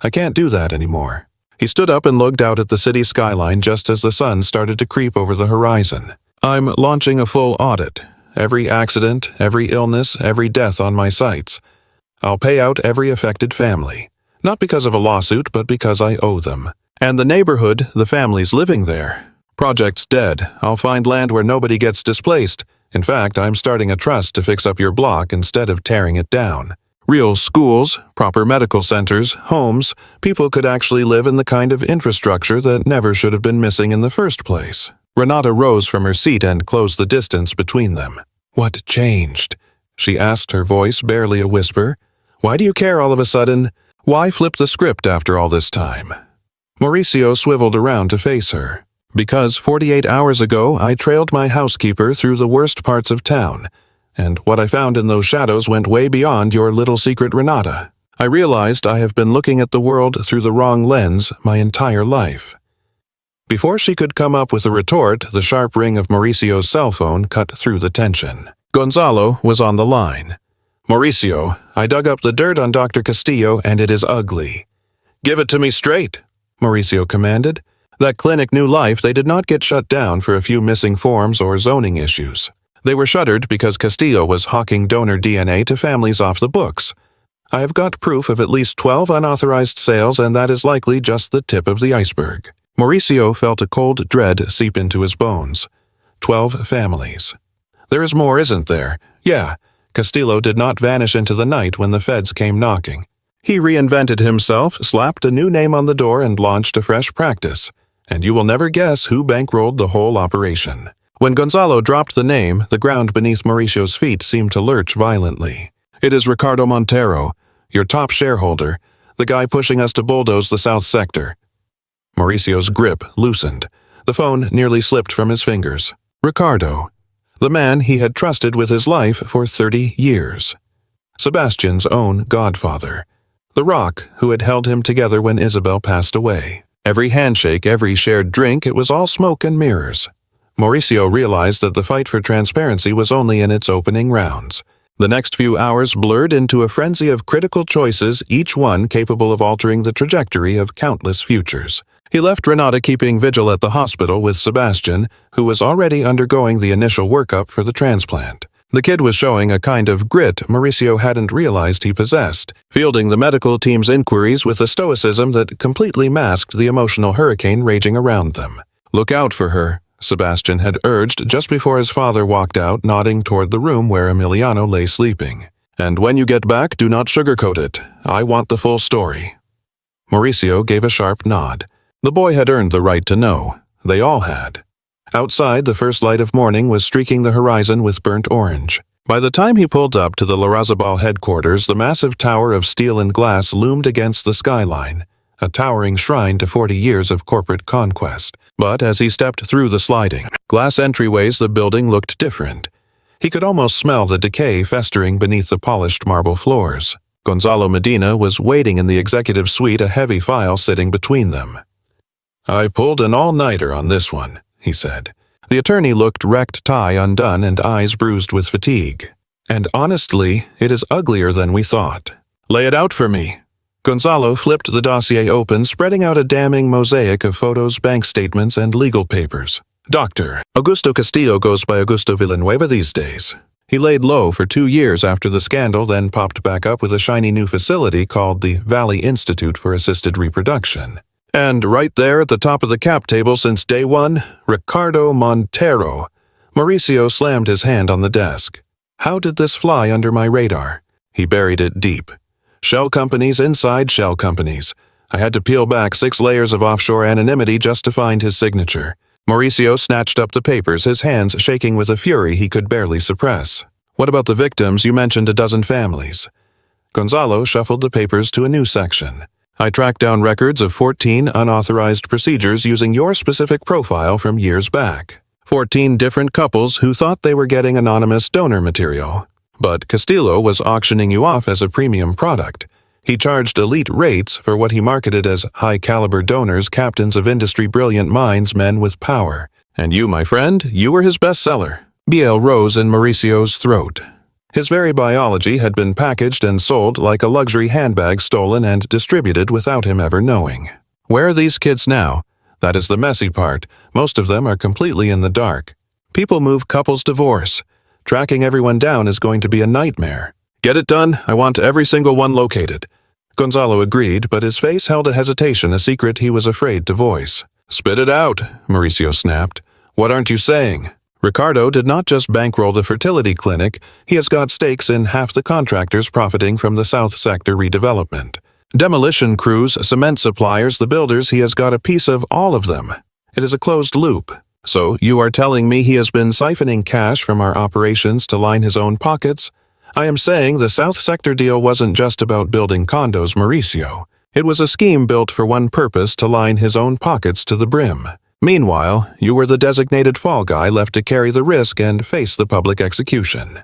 I can't do that anymore." He stood up and looked out at the city skyline just as the sun started to creep over the horizon. "I'm launching a full audit. Every accident, every illness, every death on my sites. I'll pay out every affected family. Not because of a lawsuit, but because I owe them. And the neighborhood, the families living there. Project's dead. I'll find land where nobody gets displaced. In fact, I'm starting a trust to fix up your block instead of tearing it down. Real schools, proper medical centers, homes, people could actually live in the kind of infrastructure that never should have been missing in the first place. Renata rose from her seat and closed the distance between them. "What changed?" she asked, her voice barely a whisper. "Why do you care all of a sudden? Why flip the script after all this time?" Mauricio swiveled around to face her. "Because 48 hours ago I trailed my housekeeper through the worst parts of town, and what I found in those shadows went way beyond your little secret, Renata. I realized I have been looking at the world through the wrong lens my entire life." Before she could come up with a retort, the sharp ring of Mauricio's cell phone cut through the tension. Gonzalo was on the line. "Mauricio, I dug up the dirt on Dr. Castillo and it is ugly." "Give it to me straight," Mauricio commanded. That clinic knew life. They did not get shut down for a few missing forms or zoning issues. They were shuttered because Castillo was hawking donor DNA to families off the books. I have got proof of at least 12 unauthorized sales, and that is likely just the tip of the iceberg. Mauricio felt a cold dread seep into his bones. 12 families. There is more, isn't there? Yeah, Castillo did not vanish into the night when the feds came knocking. He reinvented himself, slapped a new name on the door, and launched a fresh practice. And you will never guess who bankrolled the whole operation. When Gonzalo dropped the name, the ground beneath Mauricio's feet seemed to lurch violently. "It is Ricardo Montero, your top shareholder, the guy pushing us to bulldoze the South Sector." Mauricio's grip loosened. The phone nearly slipped from his fingers. Ricardo. The man he had trusted with his life for 30 years. Sebastian's own godfather. The rock who had held him together when Isabel passed away. Every handshake, every shared drink, it was all smoke and mirrors. Mauricio realized that the fight for transparency was only in its opening rounds. The next few hours blurred into a frenzy of critical choices, each one capable of altering the trajectory of countless futures. He left Renata keeping vigil at the hospital with Sebastian, who was already undergoing the initial workup for the transplant. The kid was showing a kind of grit Mauricio hadn't realized he possessed, fielding the medical team's inquiries with a stoicism that completely masked the emotional hurricane raging around them. "Look out for her," Sebastian had urged just before his father walked out, nodding toward the room where Emiliano lay sleeping. "And when you get back, do not sugarcoat it. I want the full story." Mauricio gave a sharp nod. The boy had earned the right to know. They all had. Outside, the first light of morning was streaking the horizon with burnt orange. By the time he pulled up to the Larrazabal headquarters, the massive tower of steel and glass loomed against the skyline, a towering shrine to 40 years of corporate conquest. But as he stepped through the sliding glass entryways, the building looked different. He could almost smell the decay festering beneath the polished marble floors. Gonzalo Medina was waiting in the executive suite, a heavy file sitting between them. "I pulled an all-nighter on this one," he said. The attorney looked wrecked, tie undone and eyes bruised with fatigue. "And honestly, it is uglier than we thought." "Lay it out for me." Gonzalo flipped the dossier open, spreading out a damning mosaic of photos, bank statements, and legal papers. "Dr. Augusto Castillo goes by Augusto Villanueva these days. He laid low for 2 years after the scandal, then popped back up with a shiny new facility called the Valley Institute for Assisted Reproduction. And right there at the top of the cap table since day one, Ricardo Montero." Mauricio slammed his hand on the desk. "How did this fly under my radar?" He buried it deep. Shell companies inside shell companies. I had to peel back 6 layers of offshore anonymity just to find his signature. Mauricio snatched up the papers, his hands shaking with a fury he could barely suppress. "What about the victims? You mentioned a dozen families." Gonzalo shuffled the papers to a new section. "I tracked down records of 14 unauthorized procedures using your specific profile from years back. 14 different couples who thought they were getting anonymous donor material. But Castillo was auctioning you off as a premium product. He charged elite rates for what he marketed as high-caliber donors, captains of industry, brilliant minds, men with power. And you, my friend, you were his bestseller." Biel rose in Mauricio's throat. His very biology had been packaged and sold like a luxury handbag, stolen and distributed without him ever knowing. Where are these kids now? That is the messy part. Most of them are completely in the dark. People move, couples divorce. Tracking everyone down is going to be a nightmare. "Get it done. I want every single one located." Gonzalo agreed, but his face held a hesitation, a secret he was afraid to voice. "Spit it out," Mauricio snapped. "What aren't you saying?" Ricardo did not just bankroll the fertility clinic, he has got stakes in half the contractors profiting from the South Sector redevelopment. Demolition crews, cement suppliers, the builders, he has got a piece of all of them. It is a closed loop. So you are telling me he has been siphoning cash from our operations to line his own pockets? I am saying the South Sector deal wasn't just about building condos, Mauricio. It was a scheme built for one purpose, to line his own pockets to the brim. Meanwhile, you were the designated fall guy left to carry the risk and face the public execution.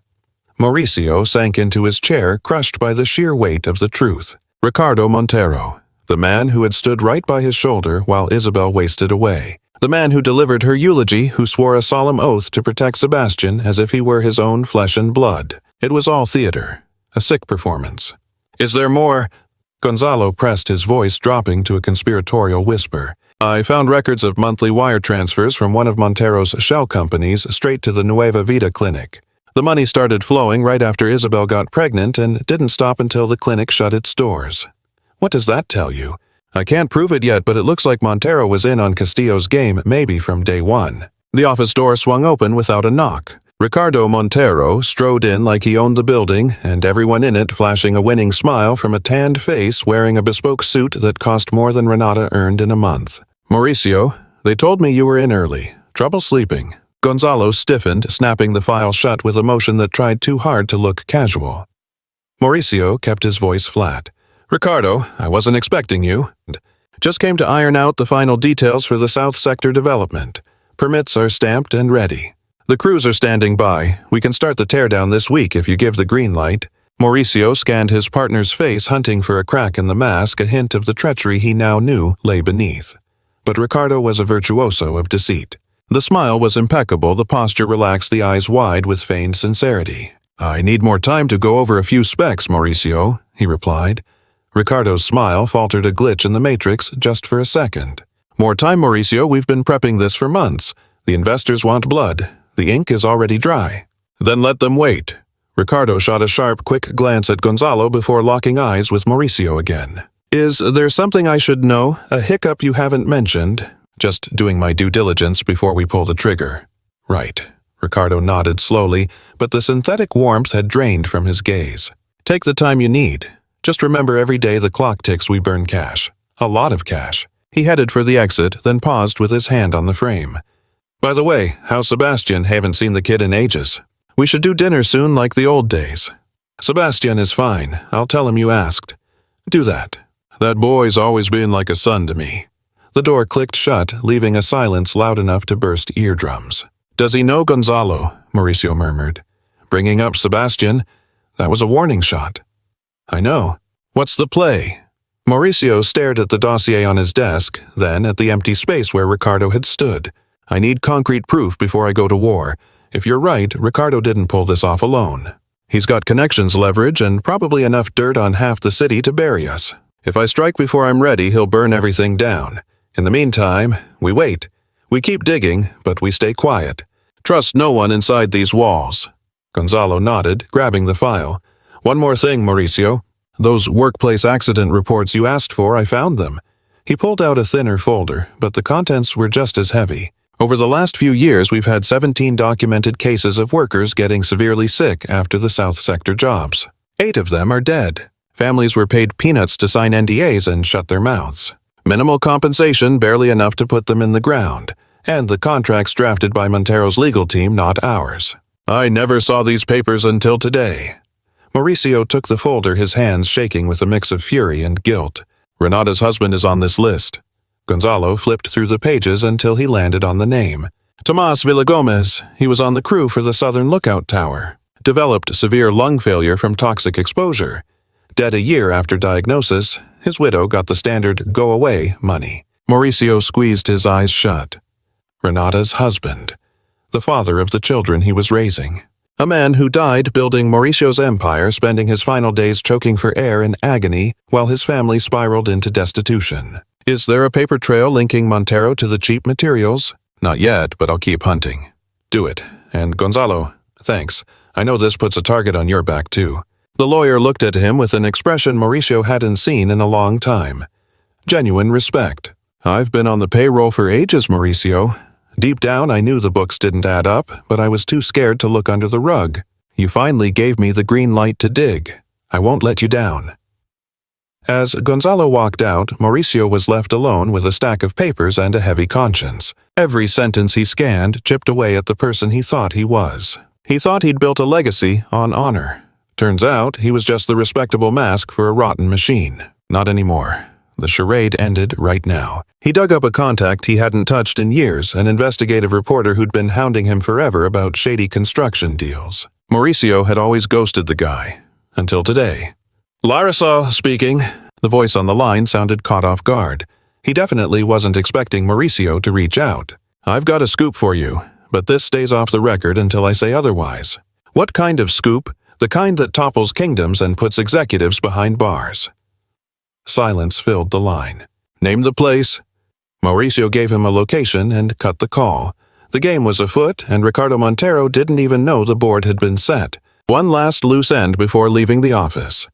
Mauricio sank into his chair, crushed by the sheer weight of the truth. Ricardo Montero, the man who had stood right by his shoulder while Isabel wasted away. The man who delivered her eulogy, who swore a solemn oath to protect Sebastian as if he were his own flesh and blood. It was all theater, a sick performance. Is there more? Gonzalo pressed, his voice dropping to a conspiratorial whisper. I found records of monthly wire transfers from one of Montero's shell companies straight to the Nueva Vida clinic. The money started flowing right after Isabel got pregnant and didn't stop until the clinic shut its doors. What does that tell you? I can't prove it yet, but it looks like Montero was in on Castillo's game maybe from day one. The office door swung open without a knock. Ricardo Montero strode in like he owned the building, and everyone in it flashing a winning smile from a tanned face, wearing a bespoke suit that cost more than Renata earned in a month. Mauricio, they told me you were in early. Trouble sleeping. Gonzalo stiffened, snapping the file shut with a motion that tried too hard to look casual. Mauricio kept his voice flat. Ricardo, I wasn't expecting you. Just came to iron out the final details for the South Sector development. Permits are stamped and ready. The crews are standing by. We can start the teardown this week if you give the green light. Mauricio scanned his partner's face, hunting for a crack in the mask, a hint of the treachery he now knew lay beneath. But Ricardo was a virtuoso of deceit. The smile was impeccable, the posture relaxed, the eyes wide with feigned sincerity. I need more time to go over a few specs, Mauricio, he replied. Ricardo's smile faltered, a glitch in the matrix, just for a second. More time, Mauricio, we've been prepping this for months. The investors want blood. The ink is already dry. Then let them wait. Ricardo shot a sharp, quick glance at Gonzalo before locking eyes with Mauricio again. Is there something I should know? A hiccup you haven't mentioned? Just doing my due diligence before we pull the trigger. Right. Ricardo nodded slowly, but the synthetic warmth had drained from his gaze. Take the time you need. Just remember, every day the clock ticks, we burn cash. A lot of cash. He headed for the exit, then paused with his hand on the frame. By the way, how's Sebastian? Haven't seen the kid in ages. We should do dinner soon like the old days. Sebastian is fine. I'll tell him you asked. Do that. That boy's always been like a son to me. The door clicked shut, leaving a silence loud enough to burst eardrums. Does he know Gonzalo? Mauricio murmured. Bringing up Sebastian? That was a warning shot. I know. What's the play? Mauricio stared at the dossier on his desk, then at the empty space where Ricardo had stood. I need concrete proof before I go to war. If you're right, Ricardo didn't pull this off alone. He's got connections, leverage, and probably enough dirt on half the city to bury us. If I strike before I'm ready, he'll burn everything down. In the meantime, we wait. We keep digging, but we stay quiet. Trust no one inside these walls. Gonzalo nodded, grabbing the file. One more thing, Mauricio. Those workplace accident reports you asked for, I found them. He pulled out a thinner folder, but the contents were just as heavy. Over the last few years, we've had 17 documented cases of workers getting severely sick after the South Sector jobs. 8 of them are dead. Families were paid peanuts to sign NDAs and shut their mouths. Minimal compensation, barely enough to put them in the ground. And the contracts drafted by Montero's legal team, not ours. I never saw these papers until today. Mauricio took the folder, his hands shaking with a mix of fury and guilt. Renata's husband is on this list. Gonzalo flipped through the pages until he landed on the name. Tomas Villagomez. He was on the crew for the Southern Lookout Tower. Developed severe lung failure from toxic exposure. Dead a year after diagnosis, his widow got the standard go-away money. Mauricio squeezed his eyes shut. Renata's husband. The father of the children he was raising. A man who died building Mauricio's empire, spending his final days choking for air in agony while his family spiraled into destitution. Is there a paper trail linking Montero to the cheap materials? Not yet, but I'll keep hunting. Do it. And Gonzalo, thanks. I know this puts a target on your back, too. The lawyer looked at him with an expression Mauricio hadn't seen in a long time. Genuine respect. I've been on the payroll for ages, Mauricio. Deep down, I knew the books didn't add up, but I was too scared to look under the rug. You finally gave me the green light to dig. I won't let you down." As Gonzalo walked out, Mauricio was left alone with a stack of papers and a heavy conscience. Every sentence he scanned chipped away at the person he thought he was. He thought he'd built a legacy on honor. Turns out, he was just the respectable mask for a rotten machine. Not anymore. The charade ended right now. He dug up a contact he hadn't touched in years, an investigative reporter who'd been hounding him forever about shady construction deals. Mauricio had always ghosted the guy. Until today. "Larissa speaking." The voice on the line sounded caught off guard. He definitely wasn't expecting Mauricio to reach out. "I've got a scoop for you, but this stays off the record until I say otherwise." "What kind of scoop?" "The kind that topples kingdoms and puts executives behind bars." Silence filled the line. "Name the place." Mauricio gave him a location and cut the call. The game was afoot, and Ricardo Montero didn't even know the board had been set. One last loose end before leaving the office.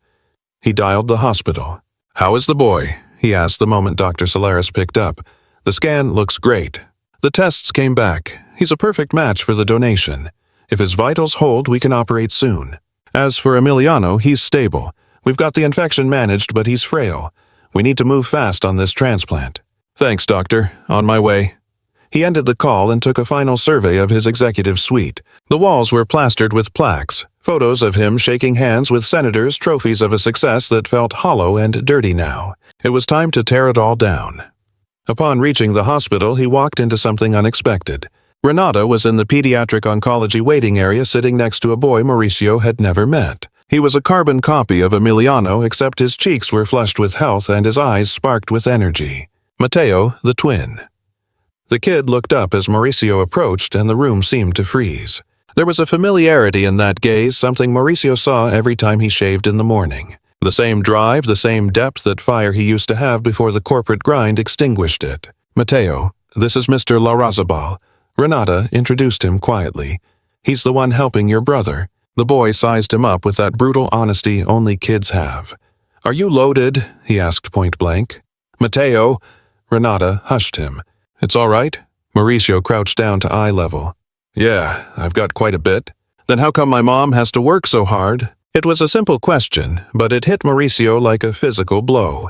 He dialed the hospital. "How is the boy?" he asked the moment Dr. Solaris picked up. "The scan looks great. The tests came back. He's a perfect match for the donation. If his vitals hold, we can operate soon. As for Emiliano, he's stable. We've got the infection managed, but he's frail. We need to move fast on this transplant." "Thanks, doctor. On my way." He ended the call and took a final survey of his executive suite. The walls were plastered with plaques, photos of him shaking hands with senators, trophies of a success that felt hollow and dirty now. It was time to tear it all down. Upon reaching the hospital, he walked into something unexpected. Renata was in the pediatric oncology waiting area sitting next to a boy Mauricio had never met. He was a carbon copy of Emiliano, except his cheeks were flushed with health and his eyes sparked with energy. Matteo, the twin. The kid looked up as Mauricio approached, and the room seemed to freeze. There was a familiarity in that gaze, something Mauricio saw every time he shaved in the morning. The same drive, the same depth that fire he used to have before the corporate grind extinguished it. "Matteo, this is Mr. Larrazabal." Renata introduced him quietly. "He's the one helping your brother." The boy sized him up with that brutal honesty only kids have. "Are you loaded?" he asked point blank. "Matteo." Renata hushed him. "It's all right?" Mauricio crouched down to eye level. "Yeah, I've got quite a bit." "Then how come my mom has to work so hard?" It was a simple question, but it hit Mauricio like a physical blow.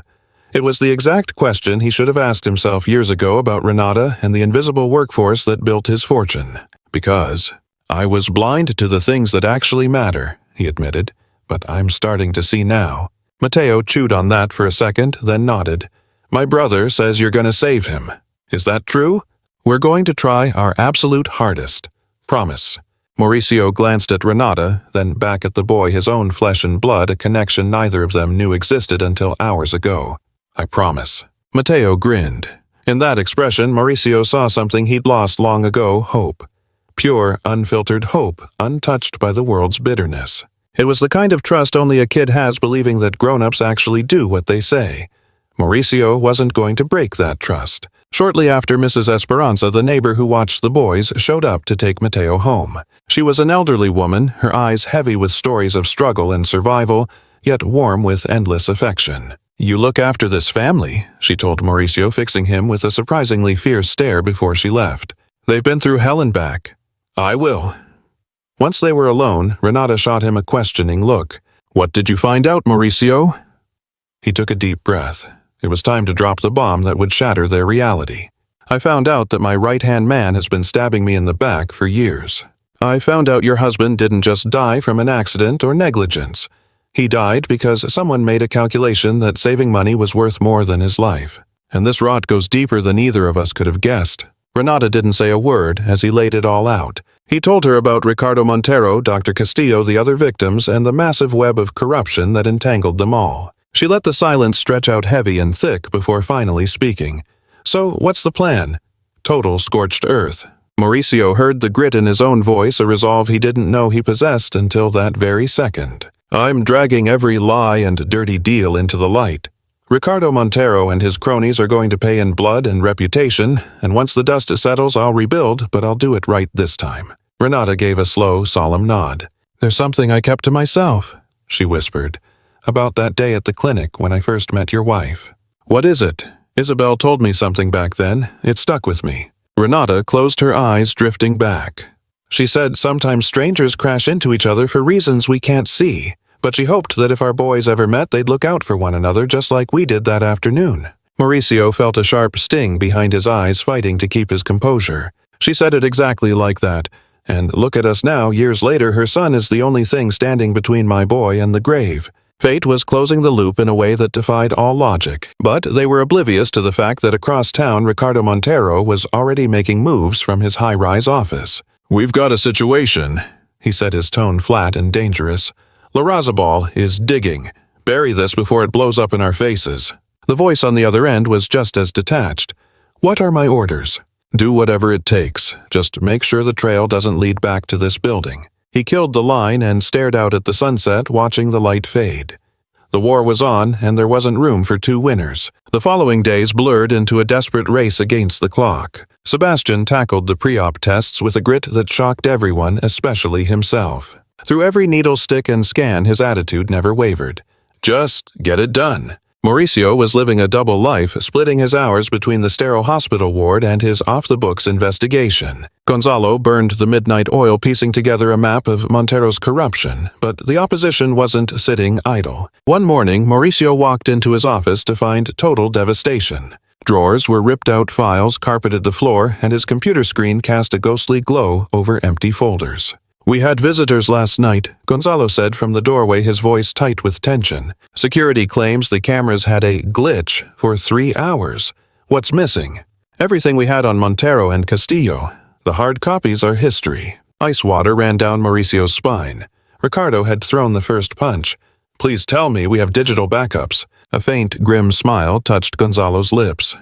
It was the exact question he should have asked himself years ago about Renata and the invisible workforce that built his fortune. "Because I was blind to the things that actually matter," he admitted, "but I'm starting to see now." Matteo chewed on that for a second, then nodded. "My brother says you're going to save him. Is that true?" "We're going to try our absolute hardest. Promise." Mauricio glanced at Renata, then back at the boy, his own flesh and blood, a connection neither of them knew existed until hours ago. "I promise." Matteo grinned. In that expression, Mauricio saw something he'd lost long ago, hope. Pure, unfiltered hope, untouched by the world's bitterness. It was the kind of trust only a kid has, believing that grown-ups actually do what they say. Mauricio wasn't going to break that trust. Shortly after Mrs. Esperanza, the neighbor who watched the boys, showed up to take Matteo home. She was an elderly woman, her eyes heavy with stories of struggle and survival, yet warm with endless affection. "You look after this family," she told Mauricio, fixing him with a surprisingly fierce stare before she left. "They've been through hell and back." "I will." Once they were alone, Renata shot him a questioning look. "What did you find out, Mauricio?" He took a deep breath. It was time to drop the bomb that would shatter their reality. "I found out that my right-hand man has been stabbing me in the back for years. I found out your husband didn't just die from an accident or negligence. He died because someone made a calculation that saving money was worth more than his life. And this rot goes deeper than either of us could have guessed." Renata didn't say a word as he laid it all out. He told her about Ricardo Montero, Dr. Castillo, the other victims, and the massive web of corruption that entangled them all. She let the silence stretch out heavy and thick before finally speaking. "So, what's the plan?" Total scorched earth. Mauricio heard the grit in his own voice, a resolve he didn't know he possessed until that very second. "I'm dragging every lie and dirty deal into the light. Ricardo Montero and his cronies are going to pay in blood and reputation, and once the dust settles, I'll rebuild, but I'll do it right this time." Renata gave a slow, solemn nod. "There's something I kept to myself," she whispered, "about that day at the clinic when I first met your wife." "What is it?" "Isabel told me something back then. It stuck with me." Renata closed her eyes, drifting back. She said sometimes strangers crash into each other for reasons we can't see, but she hoped that if our boys ever met, they'd look out for one another just like we did that afternoon. Mauricio felt a sharp sting behind his eyes, fighting to keep his composure. She said it exactly like that. And look at us now, years later, her son is the only thing standing between my boy and the grave. Fate was closing the loop in a way that defied all logic, but they were oblivious to the fact that across town Ricardo Montero was already making moves from his high-rise office. "We've got a situation," he said, his tone flat and dangerous. "Larrazabal is digging. Bury this before it blows up in our faces." The voice on the other end was just as detached. "What are my orders?" "Do whatever it takes. Just make sure the trail doesn't lead back to this building." He killed the line and stared out at the sunset, watching the light fade. The war was on, and there wasn't room for two winners. The following days blurred into a desperate race against the clock. Sebastian tackled the pre-op tests with a grit that shocked everyone, especially himself. Through every needle stick and scan, his attitude never wavered. Just get it done. Mauricio was living a double life, splitting his hours between the sterile hospital ward and his off-the-books investigation. Gonzalo burned the midnight oil, piecing together a map of Montero's corruption, but the opposition wasn't sitting idle. One morning, Mauricio walked into his office to find total devastation. Drawers were ripped out, files carpeted the floor, and his computer screen cast a ghostly glow over empty folders. "We had visitors last night," Gonzalo said from the doorway, his voice tight with tension. "Security claims the cameras had a glitch for 3 hours. What's missing?" "Everything we had on Montero and Castillo. The hard copies are history." Ice water ran down Mauricio's spine. Ricardo had thrown the first punch. "Please tell me we have digital backups." A faint, grim smile touched Gonzalo's lips.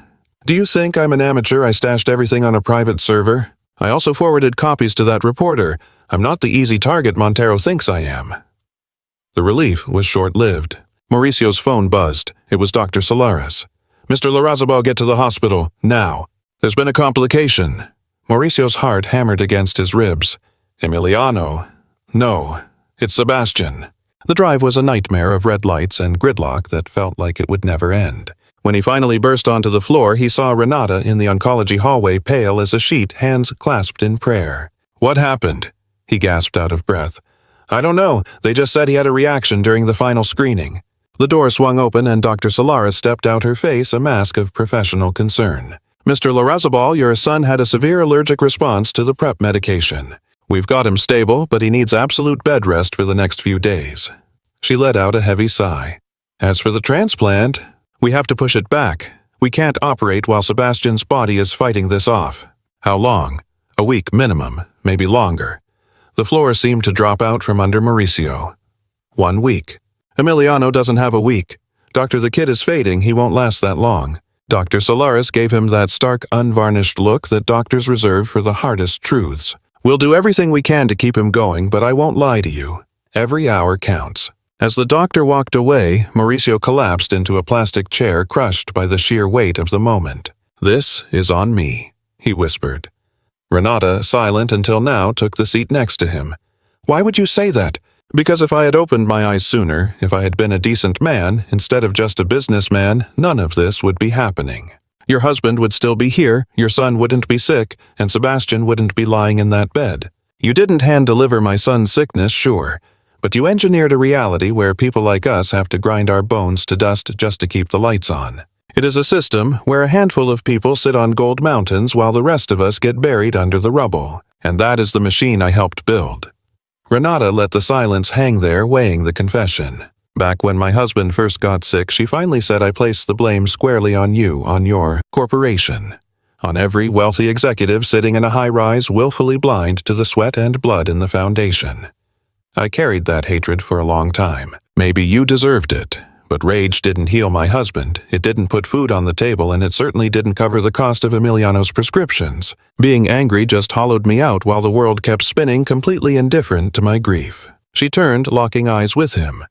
"Do you think I'm an amateur? I stashed everything on a private server. I also forwarded copies to that reporter. I'm not the easy target Montero thinks I am." The relief was short-lived. Mauricio's phone buzzed. It was Dr. Solares. "Mr. Larrazabal, get to the hospital, now. There's been a complication." Mauricio's heart hammered against his ribs. "Emiliano? No, it's Sebastian." The drive was a nightmare of red lights and gridlock that felt like it would never end. When he finally burst onto the floor, he saw Renata in the oncology hallway, pale as a sheet, hands clasped in prayer. "What happened?" He gasped out of breath. "I don't know. They just said he had a reaction during the final screening." The door swung open and Dr. Solares stepped out, her face a mask of professional concern. "Mr. Larrazabal, your son had a severe allergic response to the PrEP medication. We've got him stable, but he needs absolute bed rest for the next few days." She let out a heavy sigh. "As for the transplant, we have to push it back. We can't operate while Sebastian's body is fighting this off." "How long?" "A week minimum, maybe longer." The floor seemed to drop out from under Mauricio. 1 week. "Emiliano doesn't have a week. Doctor, the kid is fading. He won't last that long." Dr. Solares gave him that stark, unvarnished look that doctors reserve for the hardest truths. "We'll do everything we can to keep him going, but I won't lie to you. Every hour counts." As the doctor walked away, Mauricio collapsed into a plastic chair, crushed by the sheer weight of the moment. "This is on me," he whispered. Renata, silent until now, took the seat next to him. "Why would you say that?" "Because if I had opened my eyes sooner, if I had been a decent man, instead of just a businessman, none of this would be happening. Your husband would still be here, your son wouldn't be sick, and Sebastian wouldn't be lying in that bed. You didn't hand-deliver my son's sickness, sure, but you engineered a reality where people like us have to grind our bones to dust just to keep the lights on. It is a system where a handful of people sit on gold mountains while the rest of us get buried under the rubble, and that is the machine I helped build." Renata let the silence hang there, weighing the confession. "Back when my husband first got sick, she finally said I placed the blame squarely on you, on your corporation, on every wealthy executive sitting in a high-rise, willfully blind to the sweat and blood in the foundation. I carried that hatred for a long time. Maybe you deserved it. But rage didn't heal my husband, it didn't put food on the table, and it certainly didn't cover the cost of Emiliano's prescriptions. Being angry just hollowed me out while the world kept spinning, completely indifferent to my grief." She turned, locking eyes with him.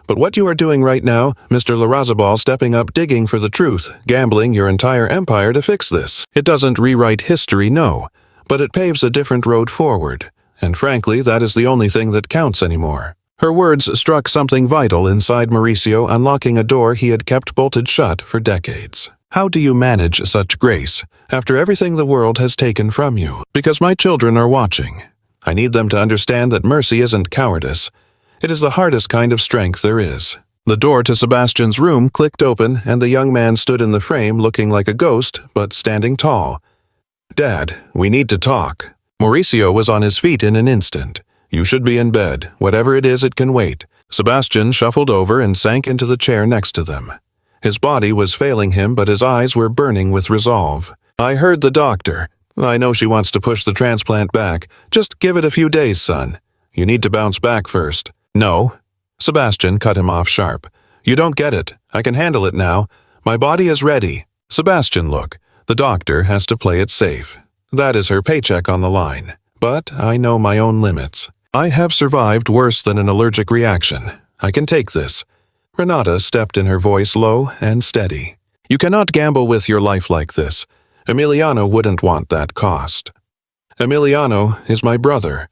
"But what you are doing right now, Mr. Larrazabal, stepping up, digging for the truth, gambling your entire empire to fix this. It doesn't rewrite history, no, but it paves a different road forward. And frankly, that is the only thing that counts anymore." Her words struck something vital inside Mauricio, unlocking a door he had kept bolted shut for decades. How do you manage such grace, after everything the world has taken from you? Because my children are watching. I need them to understand that mercy isn't cowardice. It is the hardest kind of strength there is. The door to Sebastian's room clicked open, and the young man stood in the frame looking like a ghost, but standing tall. Dad, we need to talk. Mauricio was on his feet in an instant. You should be in bed. Whatever it is, it can wait. Sebastian shuffled over and sank into the chair next to them. His body was failing him, but his eyes were burning with resolve. I heard the doctor. I know she wants to push the transplant back. Just give it a few days, son. You need to bounce back first. No. Sebastian cut him off sharp. You don't get it. I can handle it now. My body is ready. Sebastian, look. The doctor has to play it safe. That is her paycheck on the line. But I know my own limits. I have survived worse than an allergic reaction. I can take this. Renata stepped in, her voice low and steady. You cannot gamble with your life like this. Emiliano wouldn't want that cost. Emiliano is my brother.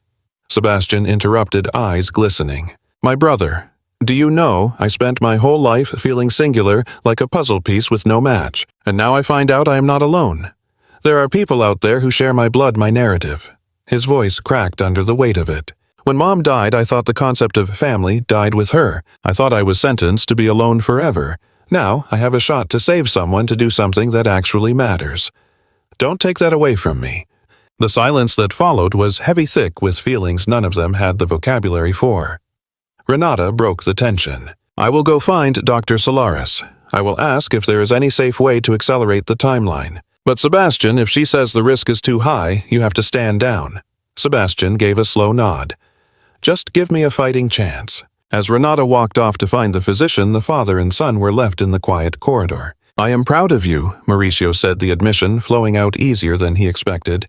Sebastian interrupted, eyes glistening. My brother. Do you know, I spent my whole life feeling singular, like a puzzle piece with no match, and now I find out I am not alone. There are people out there who share my blood, my narrative. His voice cracked under the weight of it. When Mom died, I thought the concept of family died with her. I thought I was sentenced to be alone forever. Now I have a shot to save someone, to do something that actually matters. Don't take that away from me. The silence that followed was heavy, thick with feelings none of them had the vocabulary for. Renata broke the tension. I will go find Dr. Solaris. I will ask if there is any safe way to accelerate the timeline. But Sebastian, if she says the risk is too high, you have to stand down. Sebastian gave a slow nod. Just give me a fighting chance. As Renata walked off to find the physician, the father and son were left in the quiet corridor. I am proud of you, Mauricio said, the admission flowing out easier than he expected.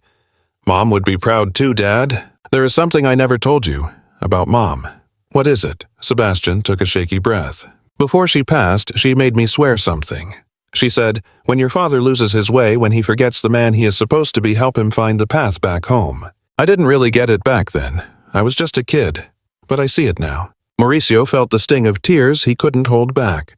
Mom would be proud too, Dad. There is something I never told you about Mom. What is it? Sebastian took a shaky breath. Before she passed, she made me swear something. She said, when your father loses his way, when he forgets the man he is supposed to be, help him find the path back home. I didn't really get it back then. I was just a kid. But I see it now. Mauricio felt the sting of tears he couldn't hold back.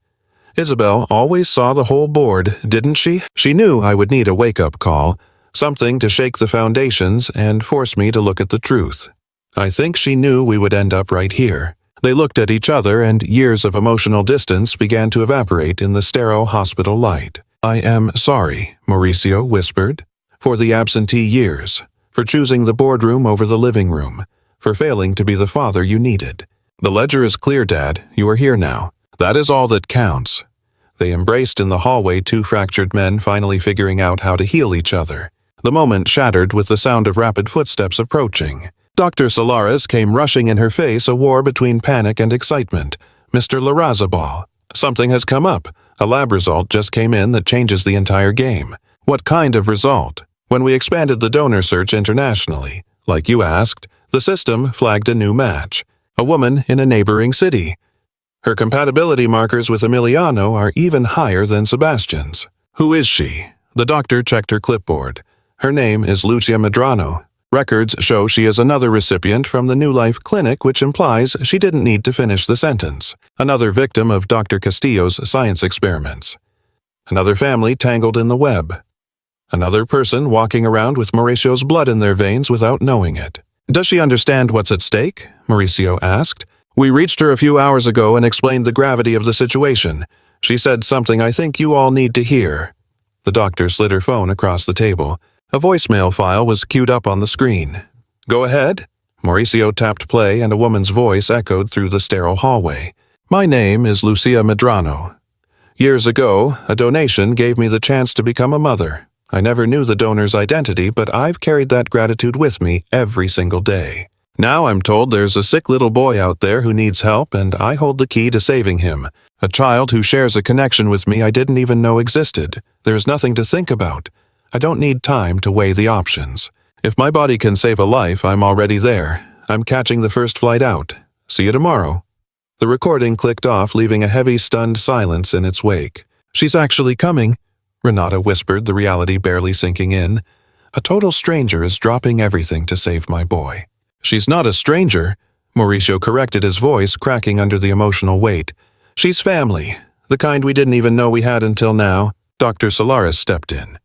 Isabel always saw the whole board, didn't she? She knew I would need a wake-up call, something to shake the foundations and force me to look at the truth. I think she knew we would end up right here. They looked at each other, and years of emotional distance began to evaporate in the sterile hospital light. I am sorry, Mauricio whispered, for the absentee years, for choosing the boardroom over the living room, for failing to be the father you needed. The ledger is clear, Dad. You are here now. That is all that counts. They embraced in the hallway, two fractured men finally figuring out how to heal each other. The moment shattered with the sound of rapid footsteps approaching. Dr. Solaris came rushing in her face, a war between panic and excitement. Mr. Larrazabal, something has come up. A lab result just came in that changes the entire game. What kind of result? When we expanded the donor search internationally, like you asked, the system flagged a new match. A woman in a neighboring city. Her compatibility markers with Emiliano are even higher than Sebastian's. Who is she? The doctor checked her clipboard. Her name is Lucia Medrano. Records show she is another recipient from the New Life Clinic, which implies she didn't need to finish the sentence. Another victim of Dr. Castillo's science experiments. Another family tangled in the web. Another person walking around with Mauricio's blood in their veins without knowing it. Does she understand what's at stake? Mauricio asked. We reached her a few hours ago and explained the gravity of the situation. She said something I think you all need to hear. The doctor slid her phone across the table. A voicemail file was queued up on the screen. Go ahead. Mauricio tapped play and a woman's voice echoed through the sterile hallway. My name is Lucia Medrano. Years ago, a donation gave me the chance to become a mother. I never knew the donor's identity, but I've carried that gratitude with me every single day. Now I'm told there's a sick little boy out there who needs help, and I hold the key to saving him. A child who shares a connection with me I didn't even know existed. There's nothing to think about. I don't need time to weigh the options. If my body can save a life, I'm already there. I'm catching the first flight out. See you tomorrow. The recording clicked off, leaving a heavy, stunned silence in its wake. She's actually coming, Renata whispered, the reality barely sinking in. A total stranger is dropping everything to save my boy. She's not a stranger, Mauricio corrected, his voice cracking under the emotional weight. She's family, the kind we didn't even know we had until now. Dr. Solaris stepped in.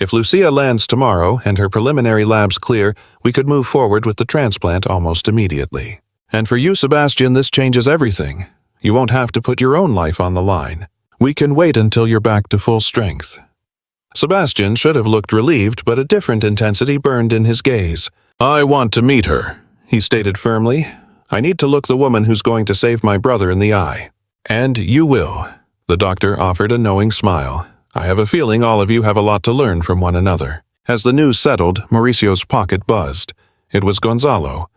If Lucia lands tomorrow and her preliminary labs clear, we could move forward with the transplant almost immediately. And for you, Sebastian, this changes everything. You won't have to put your own life on the line. We can wait until you're back to full strength. Sebastian should have looked relieved, but a different intensity burned in his gaze. I want to meet her, he stated firmly. I need to look the woman who's going to save my brother in the eye. And you will. The doctor offered a knowing smile. I have a feeling all of you have a lot to learn from one another. As the news settled, Mauricio's pocket buzzed. It was Gonzalo.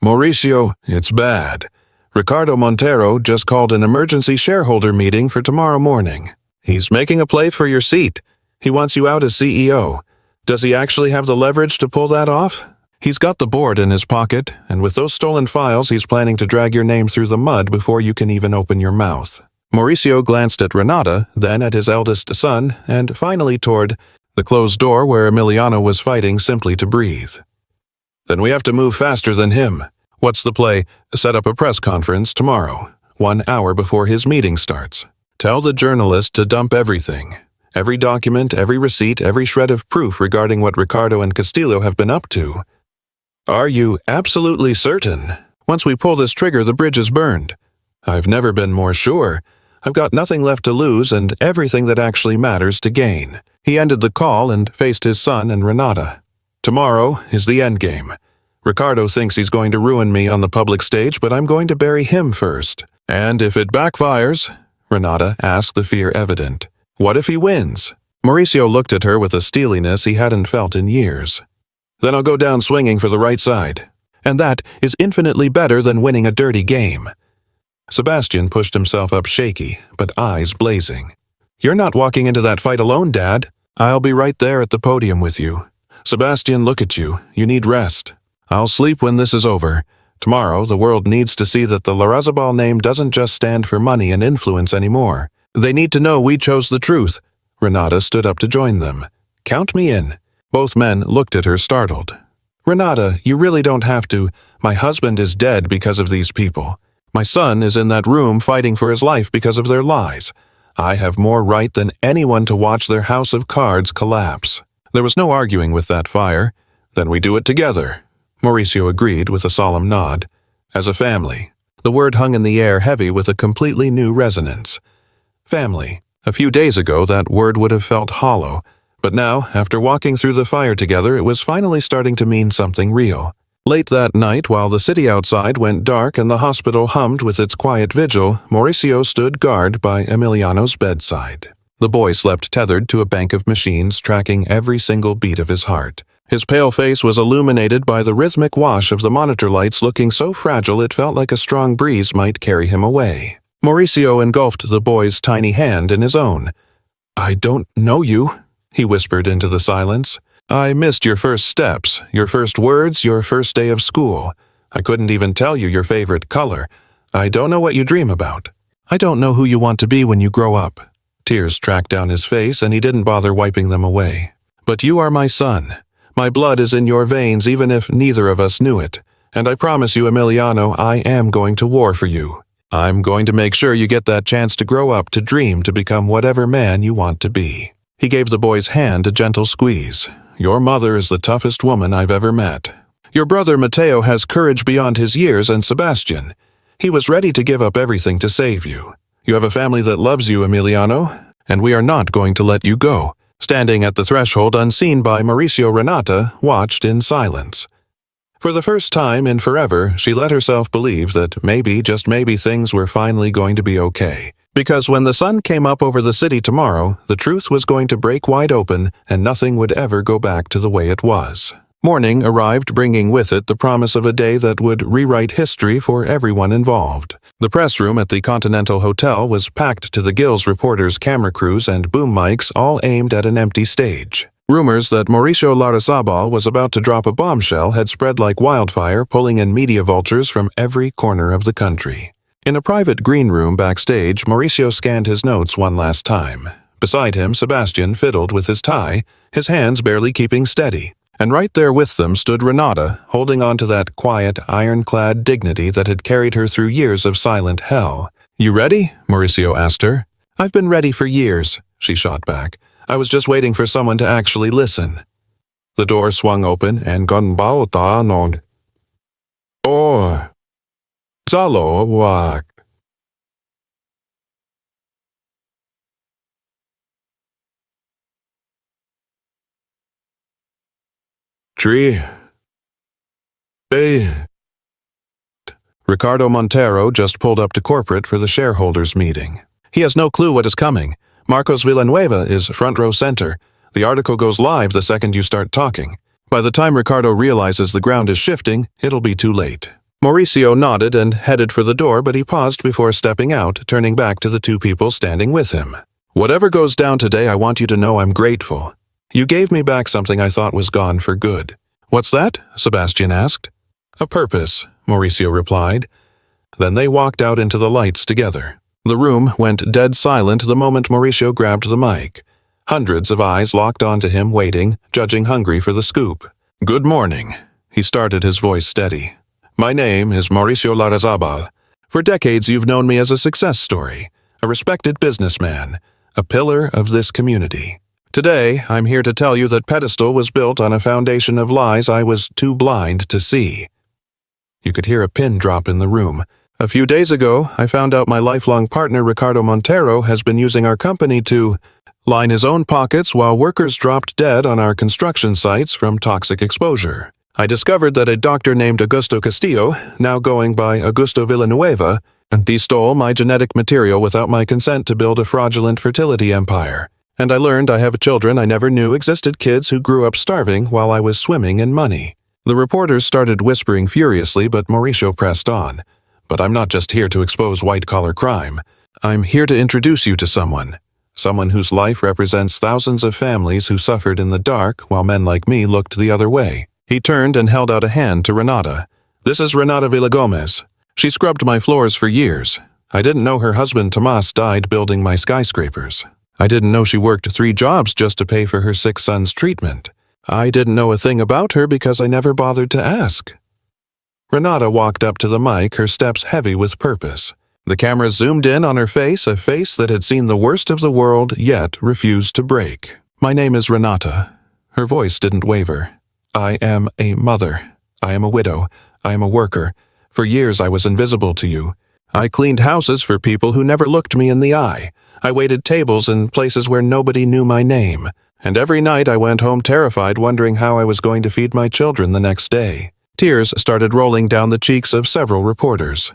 Mauricio, it's bad. Ricardo Montero just called an emergency shareholder meeting for tomorrow morning. He's making a play for your seat. He wants you out as CEO. Does he actually have the leverage to pull that off? He's got the board in his pocket, and with those stolen files, he's planning to drag your name through the mud before you can even open your mouth. Mauricio glanced at Renata, then at his eldest son, and finally toward the closed door where Emiliano was fighting simply to breathe. Then we have to move faster than him. What's the play? Set up a press conference tomorrow, 1 hour before his meeting starts. Tell the journalist to dump everything. Every document, every receipt, every shred of proof regarding what Ricardo and Castillo have been up to. Are you absolutely certain? Once we pull this trigger, the bridge is burned. I've never been more sure. I've got nothing left to lose and everything that actually matters to gain. He ended the call and faced his son and Renata. Tomorrow is the endgame. Ricardo thinks he's going to ruin me on the public stage, but I'm going to bury him first. And if it backfires, Renata asked, the fear evident. What if he wins? Mauricio looked at her with a steeliness he hadn't felt in years. Then I'll go down swinging for the right side. And that is infinitely better than winning a dirty game. Sebastian pushed himself up shaky, but eyes blazing. You're not walking into that fight alone, Dad. I'll be right there at the podium with you. Sebastian, look at you. You need rest. I'll sleep when this is over. Tomorrow, the world needs to see that the Larrazabal name doesn't just stand for money and influence anymore. They need to know we chose the truth. Renata stood up to join them. Count me in. Both men looked at her startled. Renata, you really don't have to. My husband is dead because of these people. My son is in that room fighting for his life because of their lies. I have more right than anyone to watch their house of cards collapse. There was no arguing with that fire. Then we do it together. Mauricio agreed with a solemn nod. As a family. The word hung in the air heavy with a completely new resonance. Family. A few days ago, that word would have felt hollow. But now, after walking through the fire together, it was finally starting to mean something real. Late that night, while the city outside went dark and the hospital hummed with its quiet vigil, Mauricio stood guard by Emiliano's bedside. The boy slept tethered to a bank of machines, tracking every single beat of his heart. His pale face was illuminated by the rhythmic wash of the monitor lights, looking so fragile it felt like a strong breeze might carry him away. Mauricio engulfed the boy's tiny hand in his own. I don't know you, he whispered into the silence. I missed your first steps, your first words, your first day of school. I couldn't even tell you your favorite color. I don't know what you dream about. I don't know who you want to be when you grow up. Tears tracked down his face, and he didn't bother wiping them away. But you are my son. My blood is in your veins, even if neither of us knew it. And I promise you, Emiliano, I am going to war for you. I'm going to make sure you get that chance to grow up, to dream, to become whatever man you want to be. He gave the boy's hand a gentle squeeze. Your mother is the toughest woman I've ever met. Your brother Mateo has courage beyond his years, and Sebastian. He was ready to give up everything to save you. You have a family that loves you, Emiliano, and we are not going to let you go. Standing at the threshold, unseen by Mauricio, Renata watched in silence. For the first time in forever, she let herself believe that maybe, just maybe, things were finally going to be okay. Because when the sun came up over the city tomorrow, the truth was going to break wide open and nothing would ever go back to the way it was. Morning arrived, bringing with it the promise of a day that would rewrite history for everyone involved. The press room at the Continental Hotel was packed to the gills, reporters, camera crews, and boom mics, all aimed at an empty stage. Rumors that Mauricio Larrazabal was about to drop a bombshell had spread like wildfire, pulling in media vultures from every corner of the country. In a private green room backstage, Mauricio scanned his notes one last time. Beside him, Sebastian fiddled with his tie, his hands barely keeping steady. And right there with them stood Renata, holding on to that quiet, ironclad dignity that had carried her through years of silent hell. You ready? Mauricio asked her. I've been ready for years. she shot back. "I was just waiting for someone to actually listen." The door swung open and Gonbao ta nod. "Oh, zalo wak." Tree. Hey. Ricardo Montero just pulled up to corporate for the shareholders' meeting. He has no clue what is coming. Marcos Villanueva is front row center. The article goes live the second you start talking. By the time Ricardo realizes the ground is shifting, it'll be too late. Mauricio nodded and headed for the door, but he paused before stepping out, turning back to the two people standing with him. "Whatever goes down today, I want you to know I'm grateful. You gave me back something I thought was gone for good." "What's that?" Sebastian asked. "A purpose," Mauricio replied. Then they walked out into the lights together. The room went dead silent the moment Mauricio grabbed the mic. Hundreds of eyes locked onto him, waiting, judging hungry for the scoop. "Good morning," he started, his voice steady. "My name is Mauricio Larrazabal. For decades you've known me as a success story, a respected businessman, a pillar of this community. Today, I'm here to tell you that Pedestal was built on a foundation of lies I was too blind to see." You could hear a pin drop in the room. "A few days ago, I found out my lifelong partner Ricardo Montero has been using our company to line his own pockets while workers dropped dead on our construction sites from toxic exposure. I discovered that a doctor named Augusto Castillo, now going by Augusto Villanueva, stole my genetic material without my consent to build a fraudulent fertility empire. And I learned I have children I never knew existed, kids who grew up starving while I was swimming in money." The reporters started whispering furiously, but Mauricio pressed on. "But I'm not just here to expose white-collar crime. I'm here to introduce you to someone whose life represents thousands of families who suffered in the dark while men like me looked the other way." He turned and held out a hand to Renata. "This is Renata Villagomez. She scrubbed my floors for years. I didn't know her husband Tomas died building my skyscrapers. I didn't know she worked 3 jobs just to pay for her 6 sons' treatment. I didn't know a thing about her because I never bothered to ask." Renata walked up to the mic, her steps heavy with purpose. The camera zoomed in on her face, a face that had seen the worst of the world yet refused to break. "My name is Renata." Her voice didn't waver. "I am a mother. I am a widow. I am a worker. For years I was invisible to you. I cleaned houses for people who never looked me in the eye. I waited tables in places where nobody knew my name. And every night I went home terrified, wondering how I was going to feed my children the next day." Tears started rolling down the cheeks of several reporters.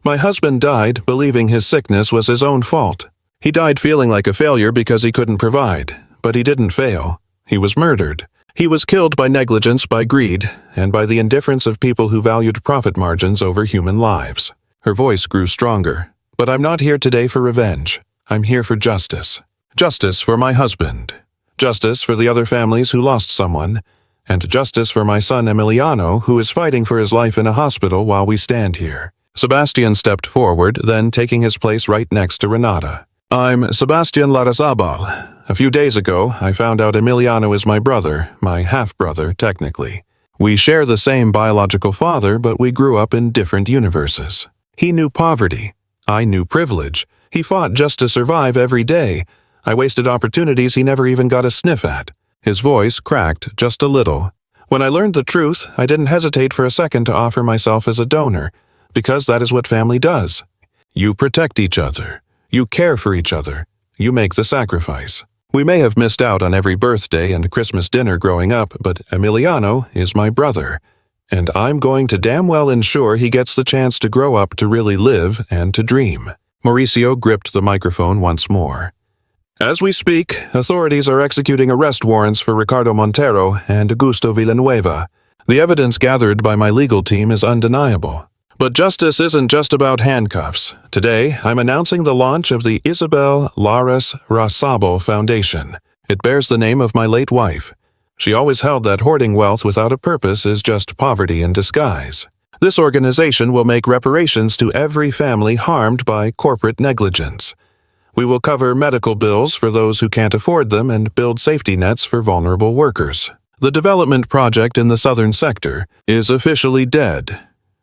"My husband died believing his sickness was his own fault. He died feeling like a failure because he couldn't provide. But he didn't fail. He was murdered. He was killed by negligence, by greed, and by the indifference of people who valued profit margins over human lives." Her voice grew stronger. "But I'm not here today for revenge. I'm here for justice. Justice for my husband. Justice for the other families who lost someone. And justice for my son Emiliano, who is fighting for his life in a hospital while we stand here." Sebastian stepped forward, then taking his place right next to Renata. "I'm Sebastian Larrazabal. A few days ago, I found out Emiliano is my brother, my half-brother, technically. We share the same biological father, but we grew up in different universes. He knew poverty. I knew privilege. He fought just to survive every day. I wasted opportunities he never even got a sniff at." His voice cracked just a little. "When I learned the truth, I didn't hesitate for a second to offer myself as a donor, because that is what family does. You protect each other. You care for each other. You make the sacrifice. We may have missed out on every birthday and Christmas dinner growing up, but Emiliano is my brother, and I'm going to damn well ensure he gets the chance to grow up to really live and to dream." Mauricio gripped the microphone once more. "As we speak, authorities are executing arrest warrants for Ricardo Montero and Augusto Villanueva. The evidence gathered by my legal team is undeniable. But justice isn't just about handcuffs. Today, I'm announcing the launch of the Isabel Lares Rasabo Foundation. It bears the name of my late wife. She always held that hoarding wealth without a purpose is just poverty in disguise. This organization will make reparations to every family harmed by corporate negligence. We will cover medical bills for those who can't afford them and build safety nets for vulnerable workers. The development project in the southern sector is officially dead.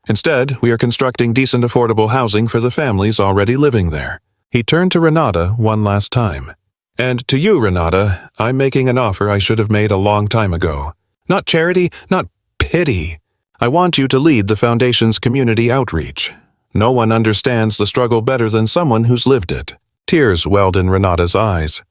Instead, we are constructing decent affordable housing for the families already living there." He turned to Renata one last time. And to you, Renata, I'm making an offer I should have made a long time ago. Not charity, not pity. I want you to lead the Foundation's community outreach. No one understands the struggle better than someone who's lived it. Tears welled in Renata's eyes.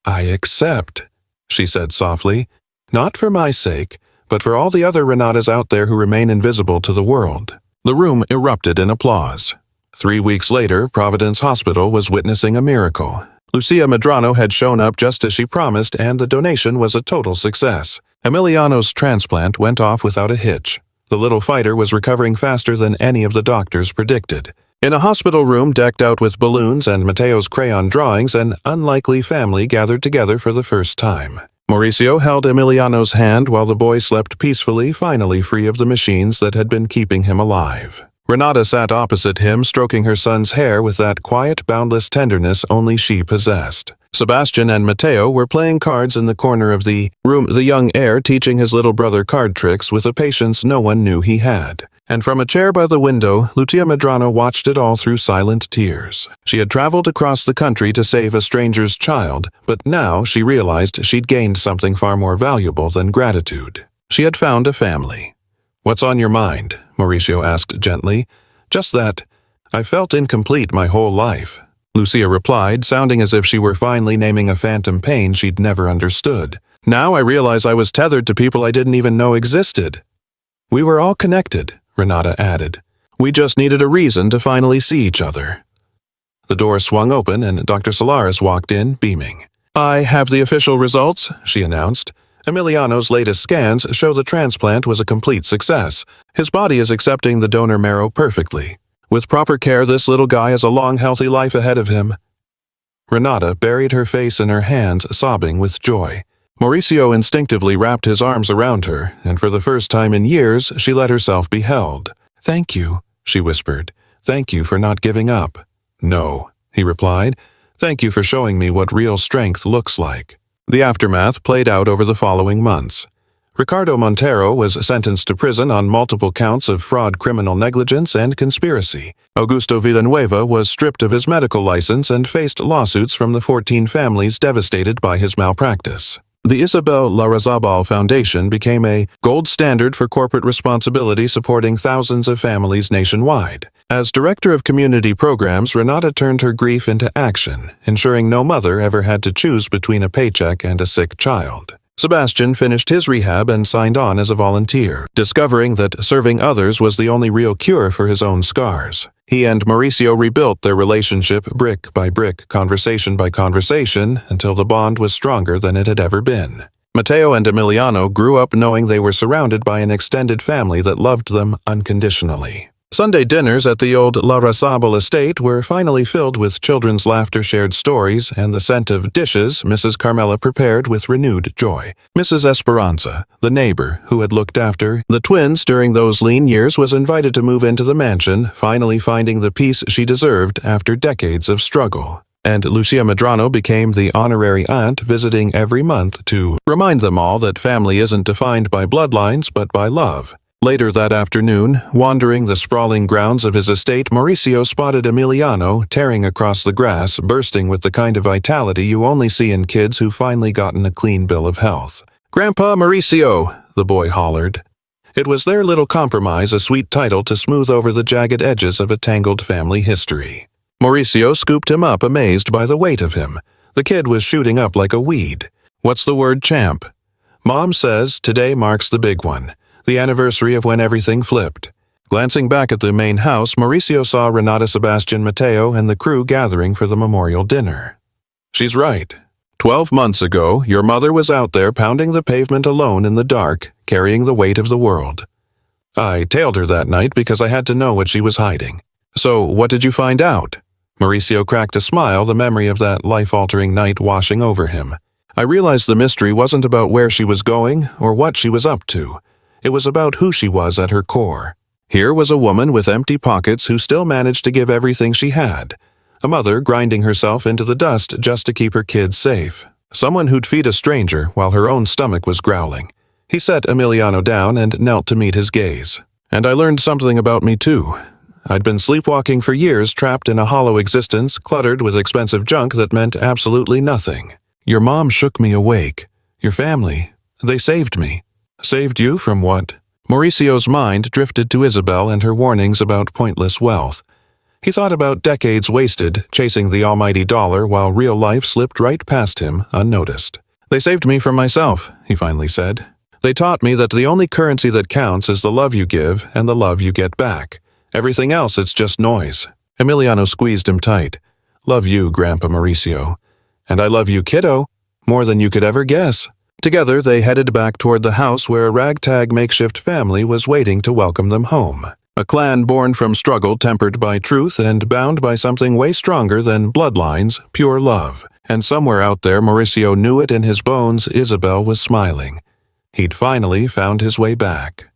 I accept, she said softly, not for my sake, but for all the other Renatas out there who remain invisible to the world. The room erupted in applause. 3 weeks later, Providence Hospital was witnessing a miracle. Lucia Medrano had shown up just as she promised, and the donation was a total success. Emiliano's transplant went off without a hitch. The little fighter was recovering faster than any of the doctors predicted. In a hospital room decked out with balloons and Mateo's crayon drawings, an unlikely family gathered together for the first time. Mauricio held Emiliano's hand while the boy slept peacefully, finally free of the machines that had been keeping him alive. Renata sat opposite him, stroking her son's hair with that quiet, boundless tenderness only she possessed. Sebastian and Mateo were playing cards in the corner of the room, the young heir teaching his little brother card tricks with a patience no one knew he had. And from a chair by the window, Lucia Medrano watched it all through silent tears. She had traveled across the country to save a stranger's child, but now she realized she'd gained something far more valuable than gratitude. She had found a family. "What's on your mind?" Mauricio asked gently. "Just that. I felt incomplete my whole life," Lucia replied, sounding as if she were finally naming a phantom pain she'd never understood. "Now I realize I was tethered to people I didn't even know existed." "We were all connected," Renata added. "We just needed a reason to finally see each other." The door swung open and Dr. Solaris walked in, beaming. "I have the official results," she announced. "Emiliano's latest scans show the transplant was a complete success. His body is accepting the donor marrow perfectly. With proper care, this little guy has a long, healthy life ahead of him." Renata buried her face in her hands, sobbing with joy. Mauricio instinctively wrapped his arms around her, and for the first time in years, she let herself be held. "Thank you," she whispered. "Thank you for not giving up." "No," he replied. "Thank you for showing me what real strength looks like." The aftermath played out over the following months. Ricardo Montero was sentenced to prison on multiple counts of fraud, criminal negligence, and conspiracy. Augusto Villanueva was stripped of his medical license and faced lawsuits from the 14 families devastated by his malpractice. The Isabel Larrazabal Foundation became a gold standard for corporate responsibility, supporting thousands of families nationwide. As Director of Community Programs, Renata turned her grief into action, ensuring no mother ever had to choose between a paycheck and a sick child. Sebastian finished his rehab and signed on as a volunteer, discovering that serving others was the only real cure for his own scars. He and Mauricio rebuilt their relationship brick by brick, conversation by conversation, until the bond was stronger than it had ever been. Mateo and Emiliano grew up knowing they were surrounded by an extended family that loved them unconditionally. Sunday dinners at the old Larrazabal estate were finally filled with children's laughter, shared stories, and the scent of dishes Mrs. Carmela prepared with renewed joy. Mrs. Esperanza, the neighbor who had looked after the twins during those lean years, was invited to move into the mansion, finally finding the peace she deserved after decades of struggle. And Lucia Medrano became the honorary aunt, visiting every month to remind them all that family isn't defined by bloodlines but by love. Later that afternoon, wandering the sprawling grounds of his estate, Mauricio spotted Emiliano tearing across the grass, bursting with the kind of vitality you only see in kids who've finally gotten a clean bill of health. "Grandpa Mauricio," the boy hollered. It was their little compromise, a sweet title to smooth over the jagged edges of a tangled family history. Mauricio scooped him up, amazed by the weight of him. The kid was shooting up like a weed. "What's the word, champ?" "Mom says today marks the big one. The anniversary of when everything flipped." Glancing back at the main house, Mauricio saw Renata, Sebastian, Mateo, and the crew gathering for the memorial dinner. "She's right. 12 months ago, your mother was out there pounding the pavement alone in the dark, carrying the weight of the world. I tailed her that night because I had to know what she was hiding." "So, what did you find out?" Mauricio cracked a smile, the memory of that life-altering night washing over him. "I realized the mystery wasn't about where she was going or what she was up to. It was about who she was at her core. Here was a woman with empty pockets who still managed to give everything she had. A mother grinding herself into the dust just to keep her kids safe. Someone who'd feed a stranger while her own stomach was growling." He set Emiliano down and knelt to meet his gaze. "And I learned something about me too. I'd been sleepwalking for years, trapped in a hollow existence, cluttered with expensive junk that meant absolutely nothing. Your mom shook me awake. Your family, they saved me. Saved you from what? Mauricio's mind drifted to Isabel and her warnings about pointless wealth. He thought about decades wasted, chasing the almighty dollar while real life slipped right past him, unnoticed. They saved me from myself, he finally said. They taught me that the only currency that counts is the love you give and the love you get back. Everything else, it's just noise. Emiliano squeezed him tight. Love you, Grandpa Mauricio. And I love you, kiddo, more than you could ever guess. Together, they headed back toward the house where a ragtag makeshift family was waiting to welcome them home. A clan born from struggle, tempered by truth, and bound by something way stronger than bloodlines, pure love. And somewhere out there, Mauricio knew it in his bones, Isabel was smiling. He'd finally found his way back.